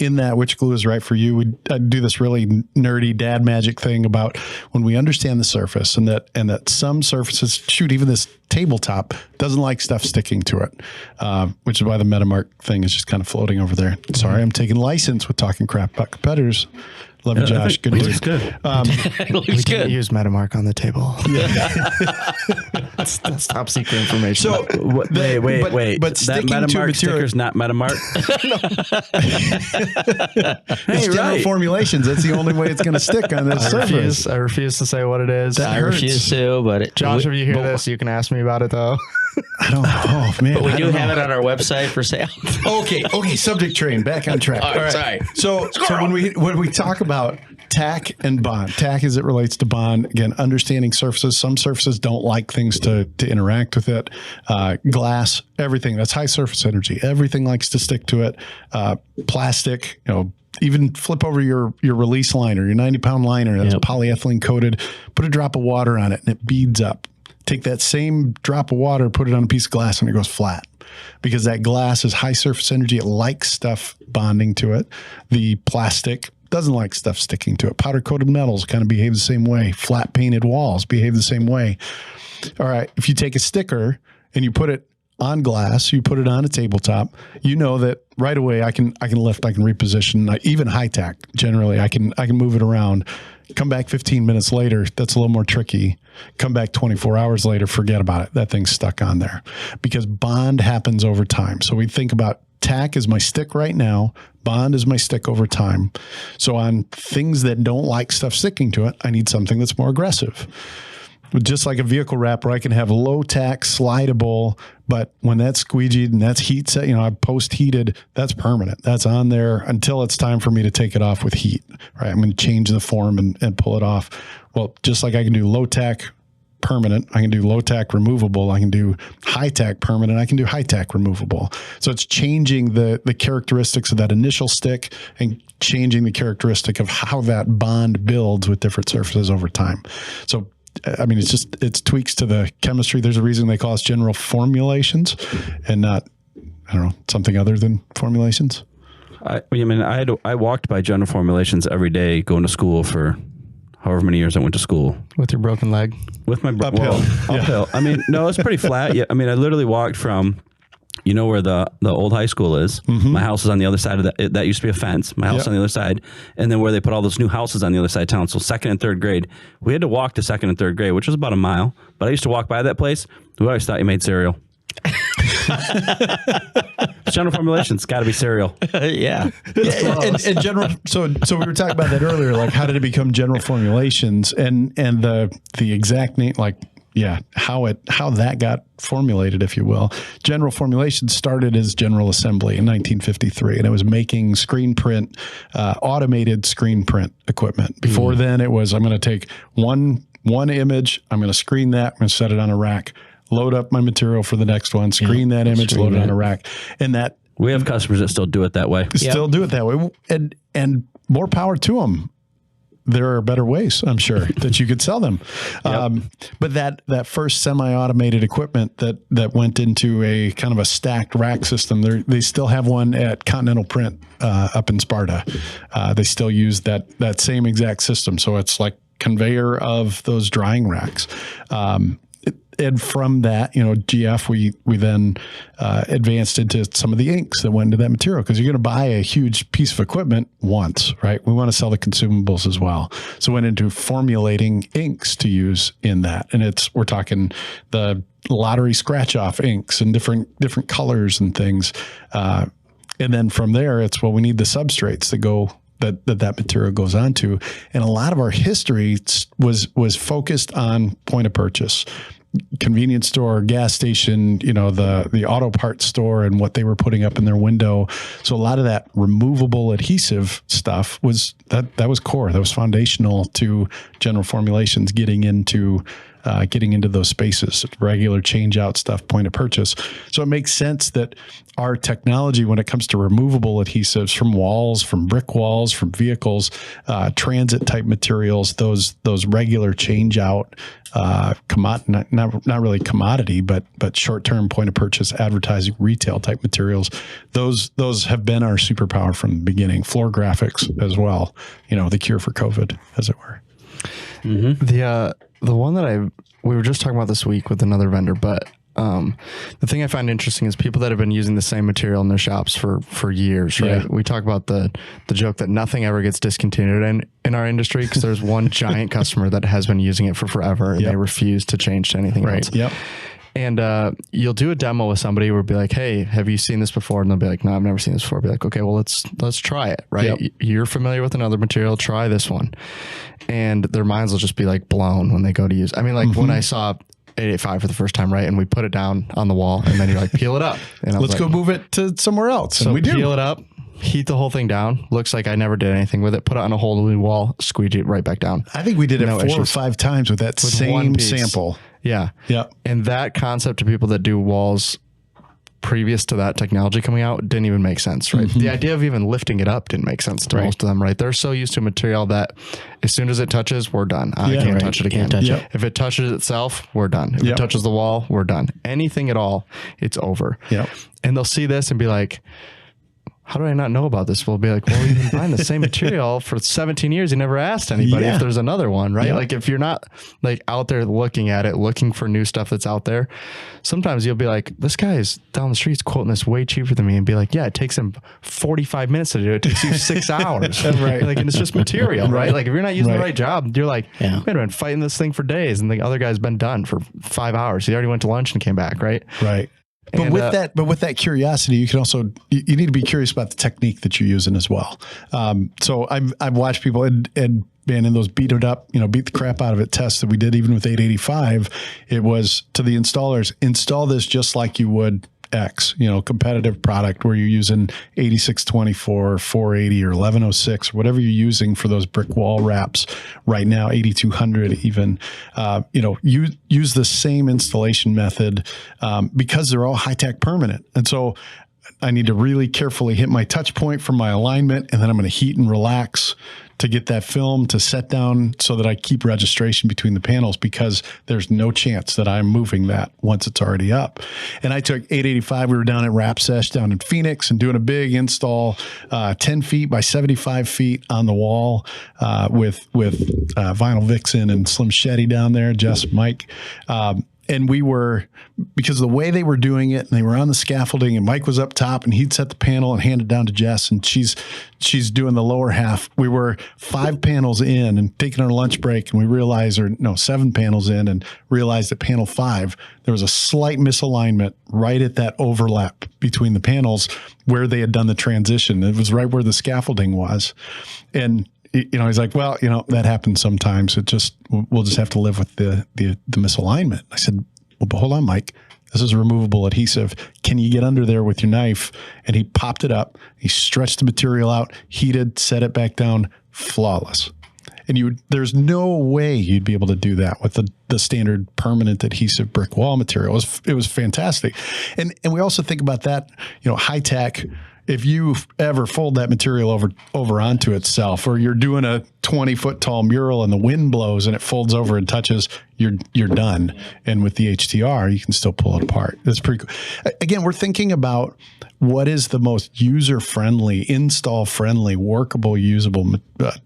S5: in that, which glue is right for you. I do this really nerdy dad magic thing about when we understand the surface, and that some surfaces, shoot, even this tabletop doesn't like stuff sticking to it, which is why the Metamark thing is just kind of floating over there. Sorry, I'm taking license with talking crap about competitors. Love you, Josh. Good news.
S2: Good.
S1: We can't use Metamark on the table. That's top secret information.
S2: So wait. But that Metamark sticker's not Metamark.
S5: It's general formulations. That's the only way it's going to stick on this surface.
S1: I refuse to say what it is.
S4: I refuse to. But
S1: Josh, if you hear this, you can ask me about it though.
S5: I don't know. Oh, man.
S4: But we do have it on our website for sale.
S5: Okay. Subject train. Back on track.
S4: All right. Sorry.
S5: So when we talk about tack and bond, tack as it relates to bond, again, understanding surfaces. Some surfaces don't like things to interact with it. Glass, everything. That's high surface energy. Everything likes to stick to it. Plastic, even flip over your release liner, your 90-pound liner that's polyethylene coated. Put a drop of water on it and it beads up. Take that same drop of water, put it on a piece of glass, and it goes flat because that glass is high surface energy. It likes stuff bonding to it. The plastic doesn't like stuff sticking to it. Powder coated metals kind of behave the same way. Flat painted walls behave the same way. All right. If you take a sticker and you put it on glass, you put it on a tabletop, you know that right away I can lift, I can reposition, even high tack. Generally, I can move it around. Come back 15 minutes later, that's a little more tricky. Come back 24 hours later, forget about it. That thing's stuck on there because bond happens over time. So we think about tack is my stick right now. Bond is my stick over time. So on things that don't like stuff sticking to it, I need something that's more aggressive. Just like a vehicle wrapper, I can have low tack, slidable, but when that's squeegeed and that's heat set, I post heated, that's permanent. That's on there until it's time for me to take it off with heat, right? I'm going to change the form and pull it off. Well, just like I can do low tack permanent, I can do low tack removable, I can do high tack permanent, I can do high tack removable. So it's changing the characteristics of that initial stick and changing the characteristic of how that bond builds with different surfaces over time. So I mean, it's tweaks to the chemistry. There's a reason they call us general formulations and not, something other than formulations.
S2: I walked by general formulations every day going to school for however many years I went to school.
S1: With your broken leg?
S2: With my uphill. I mean, no, it's pretty flat. Yeah. I mean, I literally walked from, you know where the old high school is. My house is on the other side of that. That used to be a fence. My house on the other side. And then where they put all those new houses on the other side of town. So 2nd and 3rd grade, we had to walk to 2nd and 3rd grade, which was about a mile. But I used to walk by that place. We always thought you made cereal. General Formulations, got to be cereal.
S4: Yeah.
S5: And general. So we were talking about that earlier. Like, how did it become General Formulations, and the exact name, like, how that got formulated, if you will. General Formulations started as General Assembly in 1953, and it was making screen print, automated screen print equipment. Before then, it was, I'm going to take one image, I'm going to screen that, I'm going to set it on a rack, load up my material for the next one, screen that image, load it on a rack. And that,
S2: we have customers that still do it that way.
S5: Still do it that way. And more power to them. There are better ways, I'm sure, that you could sell them. But that first semi-automated equipment that went into a kind of a stacked rack system, they still have one at Continental Print up in Sparta. They still use that same exact system. So it's like conveyor of those drying racks. And from that, GF, we then advanced into some of the inks that went into that material, because you're going to buy a huge piece of equipment once, right? We want to sell the consumables as well. So went into formulating inks to use in that. And we're talking the lottery scratch off inks and different colors and things. And then from there, we need the substrates that go that material goes onto. And a lot of our history was focused on point of purchase. Convenience store, gas station, the auto parts store, and what they were putting up in their window. So a lot of that removable adhesive stuff was core. That was foundational to General Formulations getting into those spaces, regular change out stuff, point of purchase. So it makes sense that our technology, when it comes to removable adhesives from walls, from brick walls, from vehicles, transit type materials, those regular change out, not really commodity, but short-term point of purchase, advertising, retail type materials, those have been our superpower from the beginning. Floor graphics as well, the cure for COVID, as it were.
S1: Mm-hmm. The one that we were just talking about this week with another vendor, but the thing I find interesting is people that have been using the same material in their shops for years, right? Yeah. We talk about the joke that nothing ever gets discontinued in our industry, because there's one giant customer that has been using it for forever, and they refuse to change to anything else.
S5: Yep.
S1: And you'll do a demo with somebody who will be like, "Hey, have you seen this before?" And they'll be like, "No, I've never seen this before." I'll be like, "Okay, well, let's try it, right? Yep. You're familiar with another material, try this one." And their minds will just be like blown when they go to use. I mean, like when I saw 885 for the first time, right? And we put it down on the wall, and then you're like, "Peel it up." And
S5: let's go move it to somewhere else.
S1: So we peel it up, heat the whole thing down. Looks like I never did anything with it. Put it on a whole new wall, squeegee it right back down.
S5: I think we did it 4 or 5 times with that same sample.
S1: Yeah.
S5: Yeah.
S1: And that concept to people that do walls previous to that technology coming out didn't even make sense, right? The idea of even lifting it up didn't make sense to most of them, right? They're so used to material that as soon as it touches, we're done. I can't touch it again. If it touches itself, we're done. If it touches the wall, we're done. Anything at all, it's over. And they'll see this and be like, "How do I not know about this?" We'll be like, "Well, you've been buying the same material for 17 years. You never asked anybody if there's another one," right? Like if you're not like out there looking at it, looking for new stuff that's out there, sometimes you'll be like, "This guy is down the street quoting this way cheaper than me," and be like, "Yeah, it takes him 45 minutes to do it. It takes you 6 hours." Right. Like, and it's just material, right? Like if you're not using the right job, you're like, "Wait a minute, fighting this thing for days," and the other guy's been done for 5 hours. He already went to lunch and came back, right?
S5: Right. But with that curiosity, you can also, you need to be curious about the technique that you're using as well. So I've watched people and in those beat the crap out of it tests that we did, even with 885, it was to the installers, install this just like you would X, competitive product where you're using 8624, 480 or 1106, whatever you're using for those brick wall wraps right now, 8200 even, use the same installation method because they're all high-tech permanent. And so I need to really carefully hit my touch point for my alignment, and then I'm going to heat and relax to get that film to set down so that I keep registration between the panels, because there's no chance that I'm moving that once it's already up. And I took 885. We were down at Wrap Sesh down in Phoenix and doing a big install, 10 feet by 75 feet on the wall with Vinyl Vixen and Slim Shetty down there, Jess, Mike. And we were, because the way they were doing it, and they were on the scaffolding, and Mike was up top, and he'd set the panel and hand it down to Jess, and she's doing the lower half. We were 5 panels in and taking our lunch break, and we realized, 7 panels in, and realized at panel 5, there was a slight misalignment right at that overlap between the panels where they had done the transition. It was right where the scaffolding was. And he's like, well, that happens sometimes. We'll just have to live with the misalignment. I said, well, but hold on, Mike. This is removable adhesive. Can you get under there with your knife? And he popped it up. He stretched the material out, heated, set it back down, flawless. And there's no way you'd be able to do that with the standard permanent adhesive brick wall material. It was fantastic. And we also think about that, high tech. If you ever fold that material over onto itself, or you're doing a 20-foot tall mural and the wind blows and it folds over and touches, you're done. And with the HTR, you can still pull it apart. That's pretty cool. Again, we're thinking about what is the most user-friendly, install-friendly, workable, usable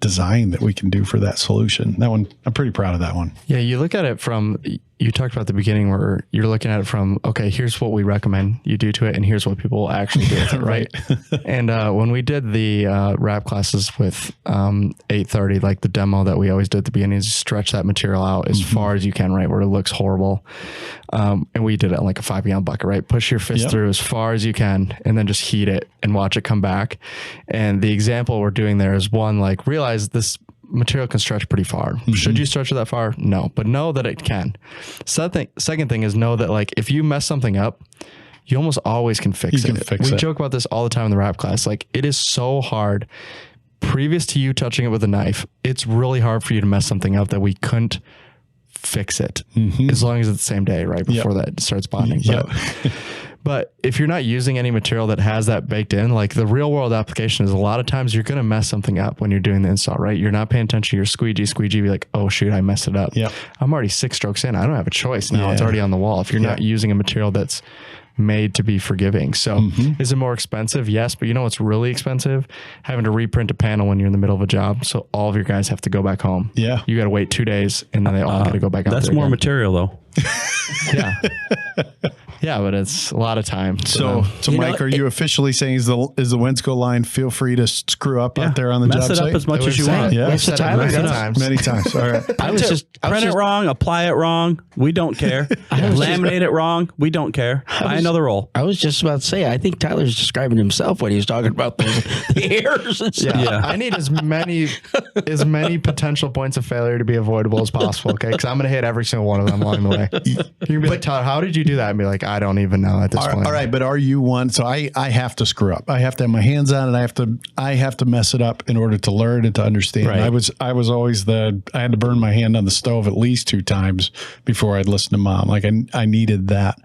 S5: design that we can do for that solution. That one, I'm pretty proud of that one.
S1: Yeah, you look at it from, you talked about the beginning where you're looking at it from, okay, here's what we recommend you do to it, and here's what people actually do with it, right? And when we did the wrap classes with 830, like the demo that we always do at the beginning, is stretch that material out as far as you can, right, where it looks horrible. And we did it in like a 5-gallon bucket, right? Push your fist through as far as you can, and then just heat it and watch it come back. And the example we're doing there is one, like, realize this material can stretch pretty far. Should you stretch it that far? No, but know that it can. Second thing is know that, like, if you mess something up, you almost always can fix it. We joke about this all the time in the wrap class. Like, it is so hard. Previous to you touching it with a knife, it's really hard for you to mess something up that we couldn't fix it, as long as it's the same day, right before that starts bonding. But if you're not using any material that has that baked in, like the real world application is, a lot of times you're going to mess something up when you're doing the install, right? You're not paying attention to your squeegee, be like, oh shoot, I messed it up. I'm already 6 strokes in. I don't have a choice now. It's already on the wall. If you're not using a material that's made to be forgiving. So is it more expensive? Yes. But what's really expensive? Having to reprint a panel when you're in the middle of a job. So all of your guys have to go back home. You got to wait 2 days, and then they all got to go back out.
S2: That's more material though.
S1: Yeah, but it's a lot of time.
S5: So Mike, are you officially saying is the Wensco line, feel free to screw up out there on the job site?
S2: Mess it up as much as you want.
S5: Many times. All right.
S2: Print it wrong, apply it wrong. We don't care. Laminate it wrong. We don't care. Buy another roll.
S4: I was just about to say, I think Tyler's describing himself when he was talking about the errors and stuff.
S1: I need as many potential points of failure to be avoidable as possible. Okay, because I'm going to hit every single one of them along the way. You're be like, Tyler, how did you do that? And be like, I don't even know at this point.
S5: All right, but are you one? So I have to screw up. I have to have my hands on it. I have to mess it up in order to learn and to understand. Right. I was always I had to burn my hand on the stove at least 2 times before I'd listen to Mom. Like I needed that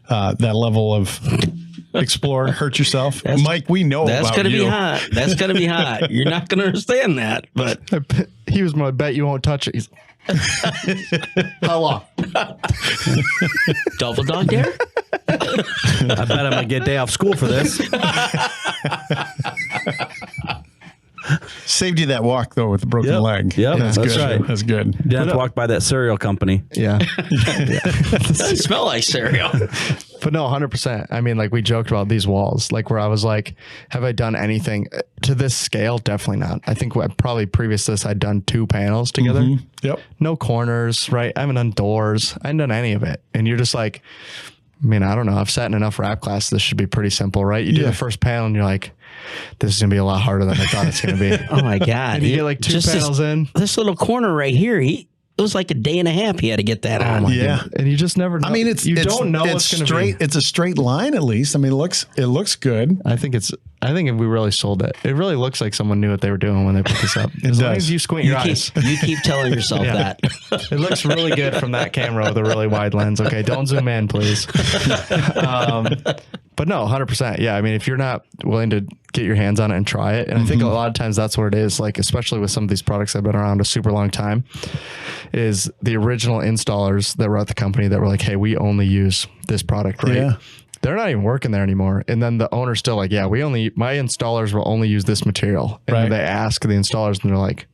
S5: level of explore, hurt yourself. Mike, we know
S4: that's
S5: about
S4: you. That's gonna be hot. You're not gonna understand that. But
S1: he was my bet you won't touch it. How long?
S4: Double dog dare?
S2: I bet I'm gonna get a day off school for this.
S5: Saved you that walk though with the broken leg.
S2: Yep,
S5: that's good.
S2: Right.
S5: That's good.
S2: You didn't have to walk by that cereal company.
S4: It doesn't smell like cereal.
S1: But no, 100%. I mean, like, we joked about these walls, like, where I was like, have I done anything to this scale? Definitely not. I think probably previous to this, I'd done 2 panels together. No corners, right? I haven't done doors. I haven't done any of it. And you're just like, I mean, I don't know. I've sat in enough wrap classes. This should be pretty simple, right? You do the first panel and you're like, this is going to be a lot harder than I thought it's going to be.
S4: Oh my God.
S1: And you get like 2 panels in.
S4: This little corner right here, it was like a day and a half he had to get that on.
S1: God. And you just never know.
S5: I mean, you don't know what's going to be. It's a straight line at least. I mean, it looks good.
S1: I think we really sold it. It really looks like someone knew what they were doing when they put this up. As long as you squint your eyes.
S4: You keep telling yourself that.
S1: It looks really good from that camera with a really wide lens. Okay, don't zoom in, please. But no, 100%. Yeah, I mean, if you're not willing to get your hands on it and try it, and I think a lot of times that's what it is, like, especially with some of these products that have been around a super long time, is the original installers that were at the company that were like, hey, we only use this product, right? they're not even working there anymore. And then the owner's still like, yeah, my installers will only use this material. And then they ask the installers and they're like,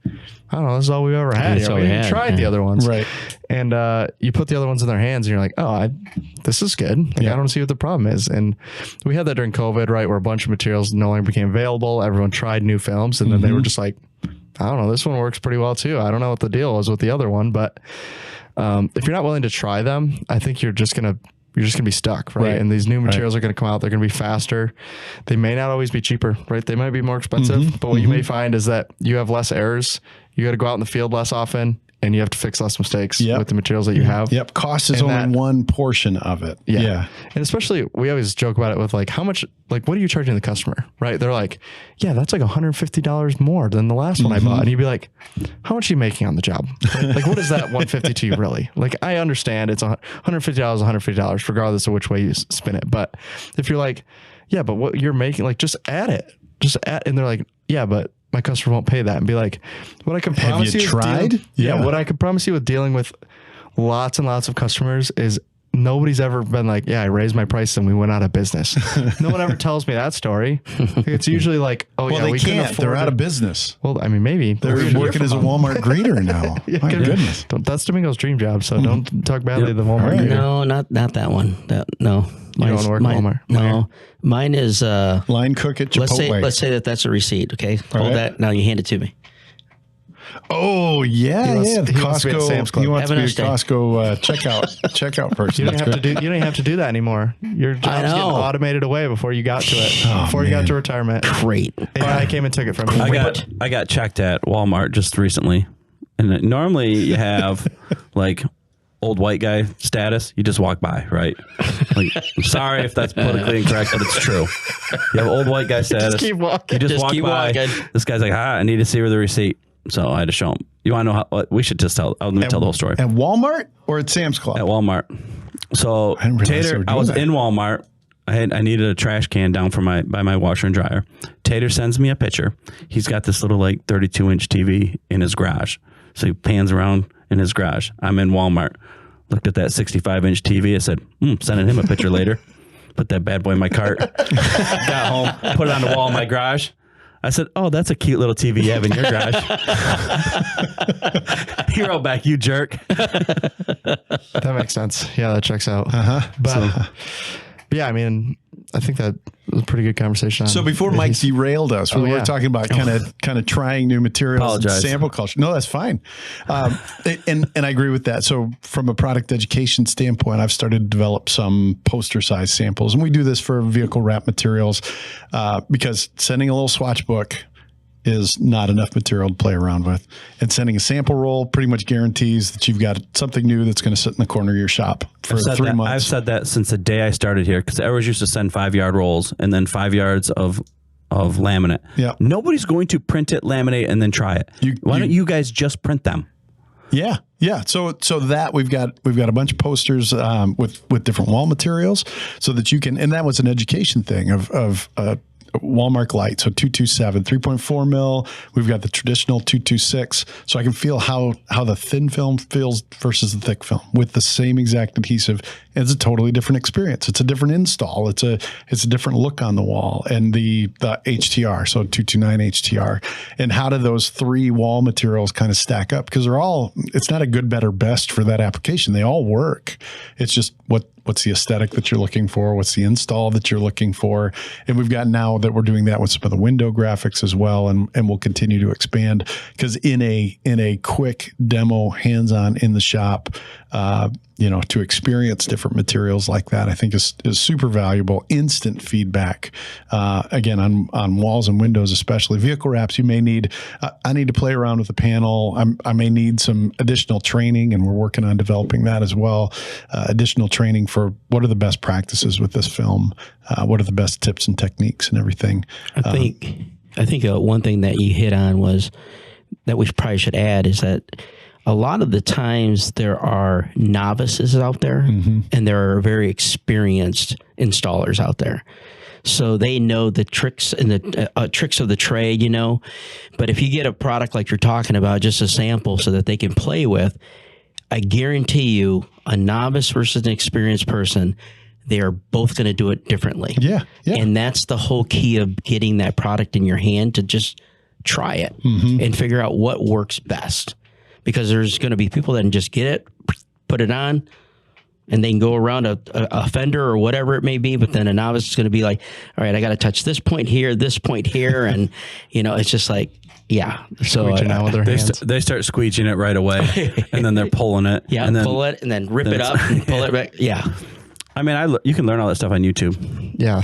S1: I don't know, this is all we've ever had. We haven't tried the other ones.
S5: Right.
S1: And you put the other ones in their hands and you're like, oh, this is good. Like, I don't see what the problem is. And we had that during COVID, right? Where a bunch of materials no longer became available. Everyone tried new films and then they were just like, I don't know, this one works pretty well too. I don't know what the deal was with the other one, but if you're not willing to try them, I think you're just going to be stuck, right? And these new materials are going to come out. They're going to be faster. They may not always be cheaper, right? They might be more expensive, but what you may find is that you have less errors. You got to go out in the field less often, and you have to fix less mistakes with the materials that you have.
S5: Yep. Cost is only one portion of it. Yeah. And
S1: especially, we always joke about it with like, how much, like, what are you charging the customer, right? They're like, yeah, that's like $150 more than the last one I bought. And you'd be like, how much are you making on the job? Like, what is that $150 to you really? Like, I understand it's $150, regardless of which way you spin it. But if you're like, yeah, but what you're making, like, just add it. And they're like, yeah, but my customer won't pay that. And be like, what I can promise you
S5: tried?
S1: What I can promise you with dealing with lots and lots of customers is nobody's ever been like, yeah, I raised my price and we went out of business. No one ever tells me that story. It's usually like, oh,
S5: well,
S1: yeah,
S5: we can't. They're out of business.
S1: Well, I mean, maybe.
S5: They're working as a Walmart greeter now. My goodness.
S1: That's Domingo's dream job, so don't talk badly of the Walmart greeter.
S4: No, not that one. No.
S1: You don't work at Walmart?
S4: No. Mine is...
S5: line cook at Chipotle.
S4: Let's say that's a receipt, okay? Hold that. Now you hand it to me.
S5: Oh, yeah. The Costco. You want to be a Costco checkout person.
S1: You don't even have to do that anymore. Your job's getting automated away before you got to it. Before you got to retirement.
S4: Great.
S1: I came and took it from you.
S2: I got checked at Walmart just recently. And normally you have like old white guy status. You just walk by, right? Like, I'm sorry if that's politically incorrect, but it's true. You have old white guy status.
S1: Just keep walking.
S2: You just walk by. This guy's like, I need to see where the receipt. So I had to show him. You want to know how? We should just tell. Let me tell the whole story.
S5: At Walmart or at Sam's Club?
S2: At Walmart. So Tater, I was in Walmart. I needed a trash can down for by my washer and dryer. Tater sends me a picture. He's got this little like 32-inch TV in his garage. So he pans around in his garage. I'm in Walmart. Looked at that 65-inch TV. I said, sending him a picture later. Put that bad boy in my cart. Got home. Put it on the wall in my garage. I said, oh, that's a cute little TV you have in your garage. He wrote back, you jerk.
S1: That makes sense. Yeah, that checks out. But yeah, I mean, I think that was a pretty good conversation.
S5: So before Mike derailed us, we were talking about kind of trying new materials and sample culture. No, that's fine. And I agree with that. So from a product education standpoint, I've started to develop some poster size samples, and we do this for vehicle wrap materials because sending a little swatch book is not enough material to play around with. And sending a sample roll pretty much guarantees that you've got something new that's going to sit in the corner of your shop for 3 months.
S2: I've said that since the day I started here, because I always used to send 5-yard rolls and then 5 yards of laminate.
S5: Yeah.
S2: Nobody's going to print it, laminate, and then try it. Why don't you guys just print them?
S5: Yeah. Yeah. So that we've got a bunch of posters with different wall materials so that you can, and that was an education thing of Walmart light, so 227, 3.4 mil. We've got the traditional 226, so I can feel how the thin film feels versus the thick film with the same exact adhesive. It's a totally different experience. It's a different install. It's a different look on the wall. And the HTR, so 229 HTR, and how do those three wall materials kind of stack up? Because it's not a good, better, best for that application. They all work. It's just what's the aesthetic that you're looking for? What's the install that you're looking for? And we've got now that we're doing that with some of the window graphics as well, and we'll continue to expand because in a quick demo, hands-on in the shop, to experience different materials like that, I think is super valuable. Instant feedback, again, on walls and windows, especially vehicle wraps. You may need, I need to play around with the panel. I may need some additional training, and we're working on developing that as well. Additional training for what are the best practices with this film? What are the best tips and techniques and everything?
S4: I think one thing that you hit on was that we probably should add is that a lot of the times there are novices out there, and there are very experienced installers out there. So they know the tricks and the tricks of the trade, But if you get a product like you're talking about, just a sample so that they can play with, I guarantee you a novice versus an experienced person, they are both going to do it differently.
S5: Yeah.
S4: And that's the whole key of getting that product in your hand, to just try it and figure out what works best. Because there's going to be people that can just get it, put it on, and they can go around a fender or whatever it may be. But then a novice is going to be like, all right, I got to touch this point here. And, it's just like, yeah. So
S1: with their hands.
S2: They start squeegeeing it right away, and then they're pulling it.
S4: Yeah,
S2: and then,
S4: pull it and then rip it up and pull it back. Yeah.
S2: I mean, you can learn all that stuff on YouTube.
S1: Yeah.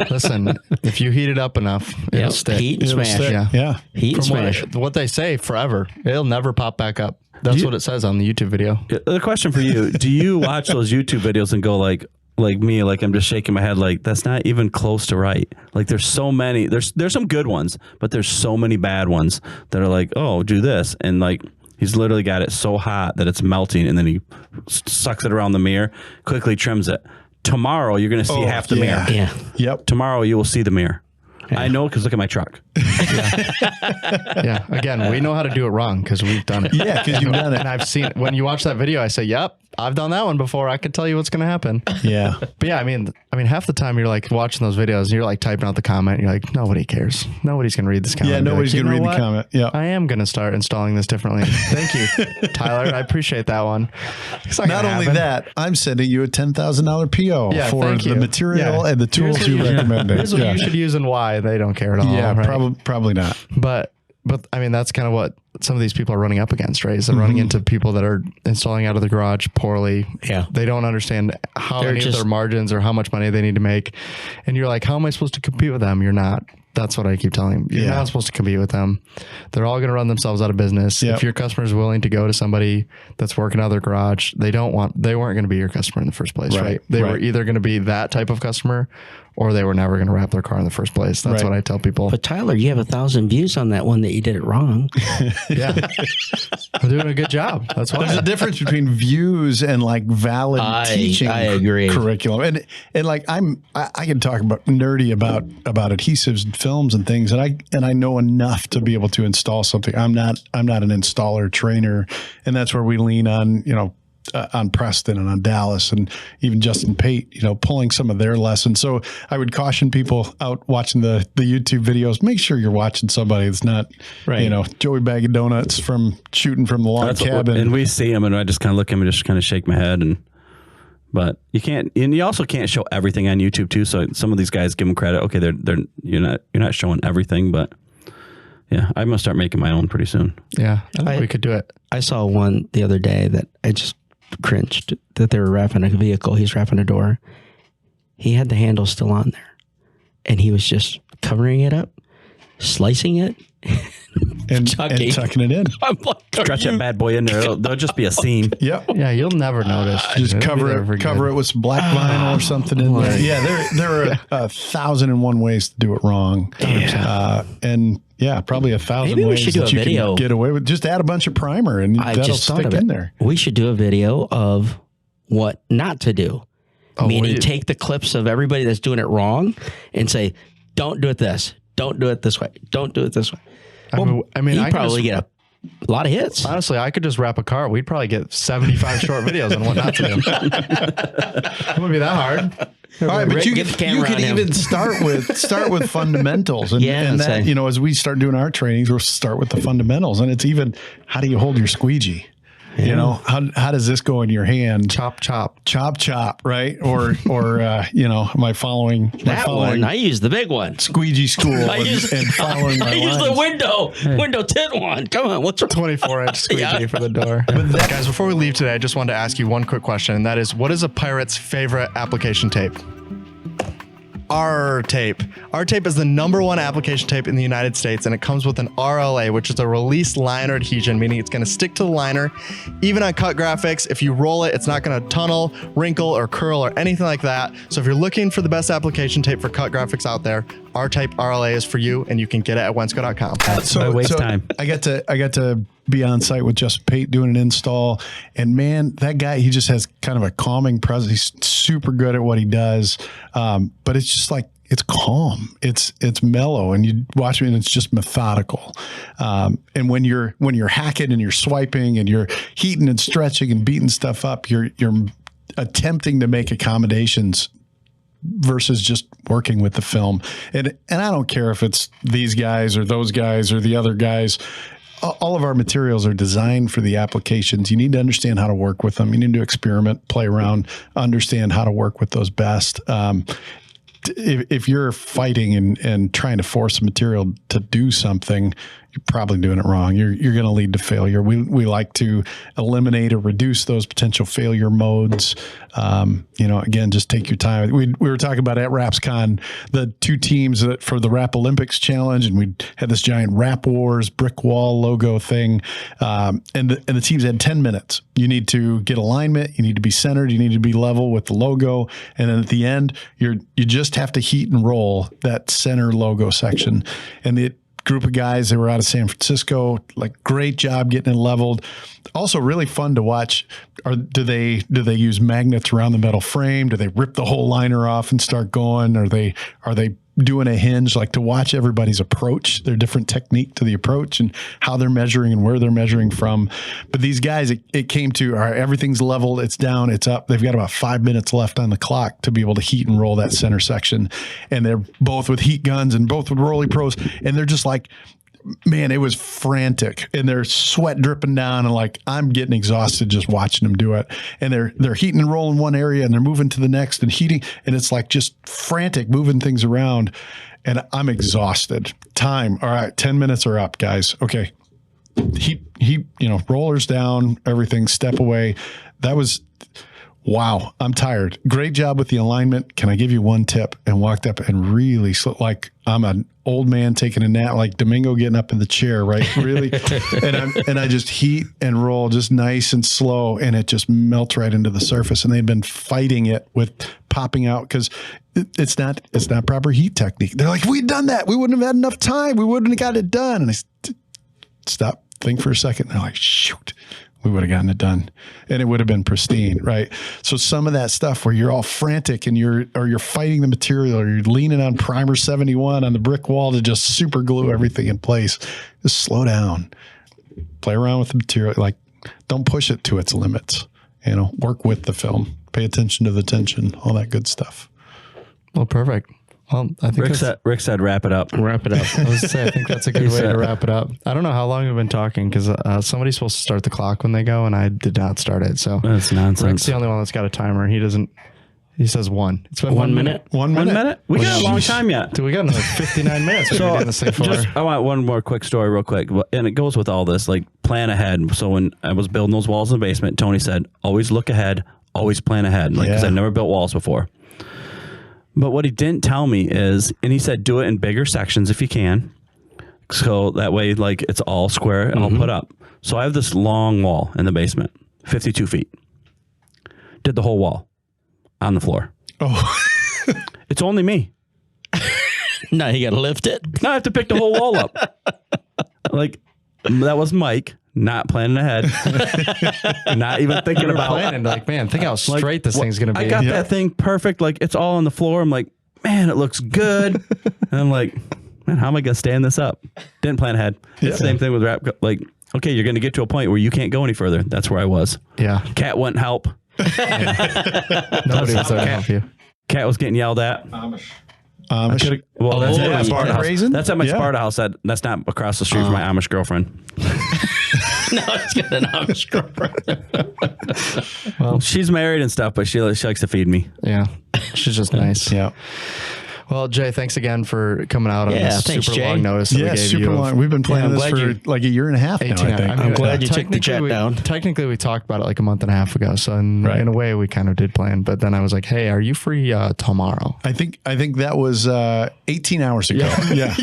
S1: Listen, if you heat it up enough, it'll stick.
S4: Heat and smash.
S5: Yeah.
S4: Heat and smash.
S1: What they say, forever. It'll never pop back up. That's what it says on the YouTube video.
S2: The question for you, do you watch those YouTube videos and go like me, like I'm just shaking my head like that's not even close to right? Like there's so many, there's some good ones, but there's so many bad ones that are like, oh, do this. And like, he's literally got it so hot that it's melting, and then he sucks it around the mirror, quickly trims it. Tomorrow, you're going to see half the mirror.
S4: Yeah.
S5: Yep.
S2: Tomorrow, you will see the mirror. Yeah. I know because look at my truck.
S1: Yeah. Again, we know how to do it wrong because we've done it.
S5: Yeah, because you've done it.
S1: And I've seen it. When you watch that video, I say, yep, I've done that one before. I can tell you what's going to happen.
S5: Yeah.
S1: But yeah, I mean, half the time you're like watching those videos and you're like typing out the comment. You're like, nobody cares. Nobody's going to read this comment.
S5: Yeah, nobody's going to read the comment. Yeah.
S1: I am going to start installing this differently. Thank you, Tyler. I appreciate that one.
S5: Not only that, I'm sending you a $10,000 PO for the material and the tools you recommended.
S1: Here's what you should use and why. They don't care at all.
S5: Yeah,
S1: right?
S5: probably not.
S1: But I mean, that's kind of what some of these people are running up against, right? Is they're running into people that are installing out of the garage poorly.
S4: Yeah.
S1: They don't understand how many of their margins or how much money they need to make. And you're like, how am I supposed to compete with them? You're not. That's what I keep telling them. You're not supposed to compete with them. They're all going to run themselves out of business. Yep. If your customer is willing to go to somebody that's working out of their garage, they weren't going to be your customer in the first place, right? They were either going to be that type of customer, or they were never going to wrap their car in the first place. That's what I tell people.
S4: But Tyler, you have 1,000 views on that one that you did it wrong.
S1: Yeah. I'm doing a good job. That's why.
S5: There's a difference between views and like valid teaching curriculum. And like I can talk about nerdy about adhesives and films and things, and I know enough to be able to install something. I'm not an installer trainer, and that's where we lean on, on Preston and on Dallas and even Justin Pate, pulling some of their lessons. So I would caution people out watching the YouTube videos, make sure you're watching somebody that's not, Joey Bag of Donuts from shooting from the log cabin.
S2: And we see them, and I just kind of look at them and just kind of shake my head. But you can't, and you also can't show everything on YouTube too. So some of these guys, give them credit. Okay, you're not showing everything, but yeah, I'm gonna start making my own pretty soon.
S1: Yeah, I think we could do it.
S4: I saw one the other day that I just cringed, that they were wrapping a vehicle. He's wrapping a door. He had the handle still on there, and he was just covering it up, slicing it,
S5: and tucking it in.
S4: I'm like,
S2: stretch that bad boy in there. There'll just be a seam.
S5: Yep.
S1: Yeah, you'll never notice.
S5: Just cover it with some black vinyl or something in there. Yeah, there are 1,001 ways to do it wrong. And yeah, probably 1,000 ways that you can get away with. Just add a bunch of primer and that'll stick in there.
S4: We should do a video of what not to do. Meaning take the clips of everybody that's doing it wrong and say, don't do it this. Don't do it this way. Don't do it this way. I mean, I probably get a lot of hits.
S1: Honestly, I could just wrap a car. We'd probably get 75 short videos on what not to do. It wouldn't be that hard.
S5: All right, but you could even start with fundamentals, and that, as we start doing our trainings, we'll start with the fundamentals, and it's even how do you hold your squeegee. Yeah. How does this go in your hand?
S1: Chop,
S5: right? Or am I following
S4: one? I use the big one,
S5: squeegee school, and following my lines.
S4: I use the window tint one. Come on, what's
S1: 24-inch squeegee for the door? Guys, before we leave today, I just wanted to ask you one quick question, and that is, what is a pirate's favorite application tape? R tape. R tape is the #1 application tape in the United States, and it comes with an RLA, which is a release liner adhesion, meaning it's going to stick to the liner. Even on cut graphics, if you roll it, it's not going to tunnel, wrinkle, or curl, or anything like that. So if you're looking for the best application tape for cut graphics out there, R tape RLA is for you, and you can get it at Wensco.com.
S2: So waste time.
S5: I got to be on site with Justin Pate doing an install, and man, that guy, he just has kind of a calming presence. He's super good at what he does, but it's just like, it's calm, it's mellow, and you watch me and it's just methodical. And when you're hacking and you're swiping and you're heating and stretching and beating stuff up, you're attempting to make accommodations versus just working with the film. And I don't care if it's these guys or those guys or the other guys. All of our materials are designed for the applications. You need to understand how to work with them. You need to experiment, play around, understand how to work with those best. If you're fighting and trying to force a material to do something, you're probably doing it wrong. You're going to lead to failure. We like to eliminate or reduce those potential failure modes. Again, just take your time. We were talking about at RapsCon, the two teams that for the Rap Olympics challenge, and we had this giant Rap Wars brick wall logo thing. And the teams had 10 minutes. You need to get alignment. You need to be centered. You need to be level with the logo. And then at the end, you just have to heat and roll that center logo section. And the group of guys that were out of San Francisco, like great job getting it leveled. Also really fun to watch. Do they use magnets around the metal frame? Do they rip the whole liner off and start going? Are they doing a hinge? Like to watch everybody's approach, their different technique to the approach and how they're measuring and where they're measuring from. But these guys, it came to, all right, everything's leveled, it's down, it's up. They've got about 5 minutes left on the clock to be able to heat and roll that center section. And they're both with heat guns and both with Rolly Pros. And they're just like, man, it was frantic, and their sweat dripping down, and like I'm getting exhausted just watching them do it. And they're heating and rolling one area, and they're moving to the next and heating, and it's like just frantic moving things around. And I'm exhausted. Time, all right, 10 minutes are up, guys. Okay, heat, rollers down, everything, step away. That was. Wow, I'm tired. Great job with the alignment. Can I give you one tip? And walked up and really like I'm an old man taking a nap, like Domingo getting up in the chair, right? Really. and I just heat and roll just nice and slow, and it just melts right into the surface. And they'd been fighting it with popping out because it's not proper heat technique. They're like, we'd done that. We wouldn't have had enough time. We wouldn't have got it done. And I stop, think for a second. And they're like, shoot. We would have gotten it done, and it would have been pristine, right? So some of that stuff where you're all frantic and you're fighting the material, or you're leaning on primer 71 on the brick wall to just super glue everything in place. Just slow down, play around with the material. Like, don't push it to its limits. Work with the film, pay attention to the tension, all that good stuff.
S1: Well, perfect. Well, I think
S2: Rick said wrap it up.
S4: Wrap it up.
S1: I was to say, I think that's a good way to wrap it up. I don't know how long we've been talking because somebody's supposed to start the clock when they go, and I did not start it. So
S2: that's nonsense.
S1: Rick's the only one that's got a timer. He says one. It's been 1 minute.
S5: 1 minute?
S2: We got a long time yet.
S1: Dude, we got another 59 minutes. We've been doing this thing for.
S2: I want one more quick story real quick. And it goes with all this, like plan ahead. So when I was building those walls in the basement, Tony said, always look ahead, always plan ahead. Like, because I've never built walls before. But what he didn't tell me is, and he said, do it in bigger sections if you can. So that way, like, it's all square and all put up. So I have this long wall in the basement, 52 feet. Did the whole wall on the floor.
S5: Oh.
S2: It's only me.
S4: Now you got to lift it.
S2: Now I have to pick the whole wall up. Like, that was Mike. Not planning ahead. Not even thinking about
S1: planning. Like, man, think how straight this thing's going to be.
S2: I got that thing perfect. Like, it's all on the floor. I'm like, man, it looks good. And I'm like, man, how am I going to stand this up? Didn't plan ahead. Same thing with rap. Like, okay, you're going to get to a point where you can't go any further. That's where I was.
S1: Yeah.
S2: Cat wouldn't help.
S1: Nobody was there to help you.
S2: Cat was getting yelled at.
S5: Amish.
S2: Well, that's at my Sparta house.
S5: Raisin?
S2: That's at my Sparta house. That's not across the street from my Amish girlfriend.
S4: No, it's got an Amish girlfriend.
S2: Well, she's married and stuff, but she likes to feed me.
S1: Yeah, she's just nice.
S5: Yeah.
S1: Well, Jay, thanks again for coming out on this super long notice that we gave
S5: super
S1: you.
S5: Long. We've been planning this for like a year and a half now, I think.
S4: I'm glad you took the jet down.
S1: Technically, we talked about it like a month and a half ago. So in a way, we kind of did plan. But then I was like, hey, are you free tomorrow?
S5: I think that was 18 hours ago. Yeah.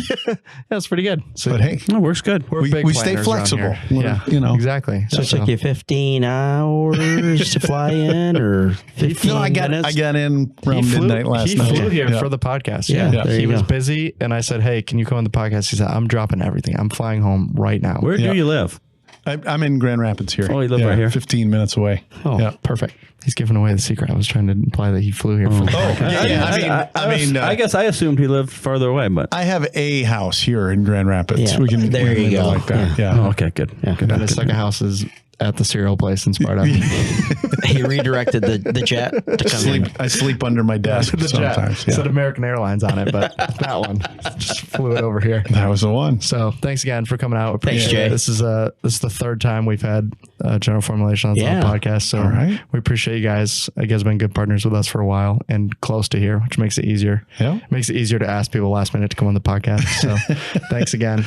S1: That's pretty good. So,
S5: but hey,
S2: it works good.
S5: We stay flexible.
S1: Yeah, exactly.
S4: So it took you 15 hours to fly in, or 15 minutes?
S5: I got in around midnight last night.
S1: He flew here for the podcast.
S4: Yeah.
S1: He was busy, and I said, hey, can you come on the podcast? He said, I'm dropping everything. I'm flying home right now.
S2: Where do you live?
S5: I'm in Grand Rapids here.
S2: Oh, you live right here?
S5: 15 minutes away.
S1: Oh, perfect. He's giving away the secret. I was trying to imply that he flew here.
S2: I guess I assumed he lived further away, but
S5: I have a house here in Grand Rapids.
S4: Yeah.
S5: We can
S4: There you go.
S5: like that. Yeah.
S2: Oh, okay, good.
S1: And his second house is at the cereal place in Sparta.
S4: He redirected the jet to come in.
S5: I sleep under my desk
S1: The jet
S5: sometimes. Yeah.
S1: said American Airlines on it, but that one just flew it over here.
S5: That was the one.
S1: So thanks again for coming out.
S4: Thanks, Jay.
S1: This is the third time we've had General Formulations on the podcast. So we appreciate you guys. You guys have been good partners with us for a while and close to here, which makes it easier.
S5: Yeah.
S1: It makes it easier to ask people last minute to come on the podcast. So thanks again.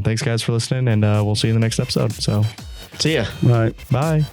S1: Thanks guys for listening, and we'll see you in the next episode. So
S4: See ya.
S1: bye.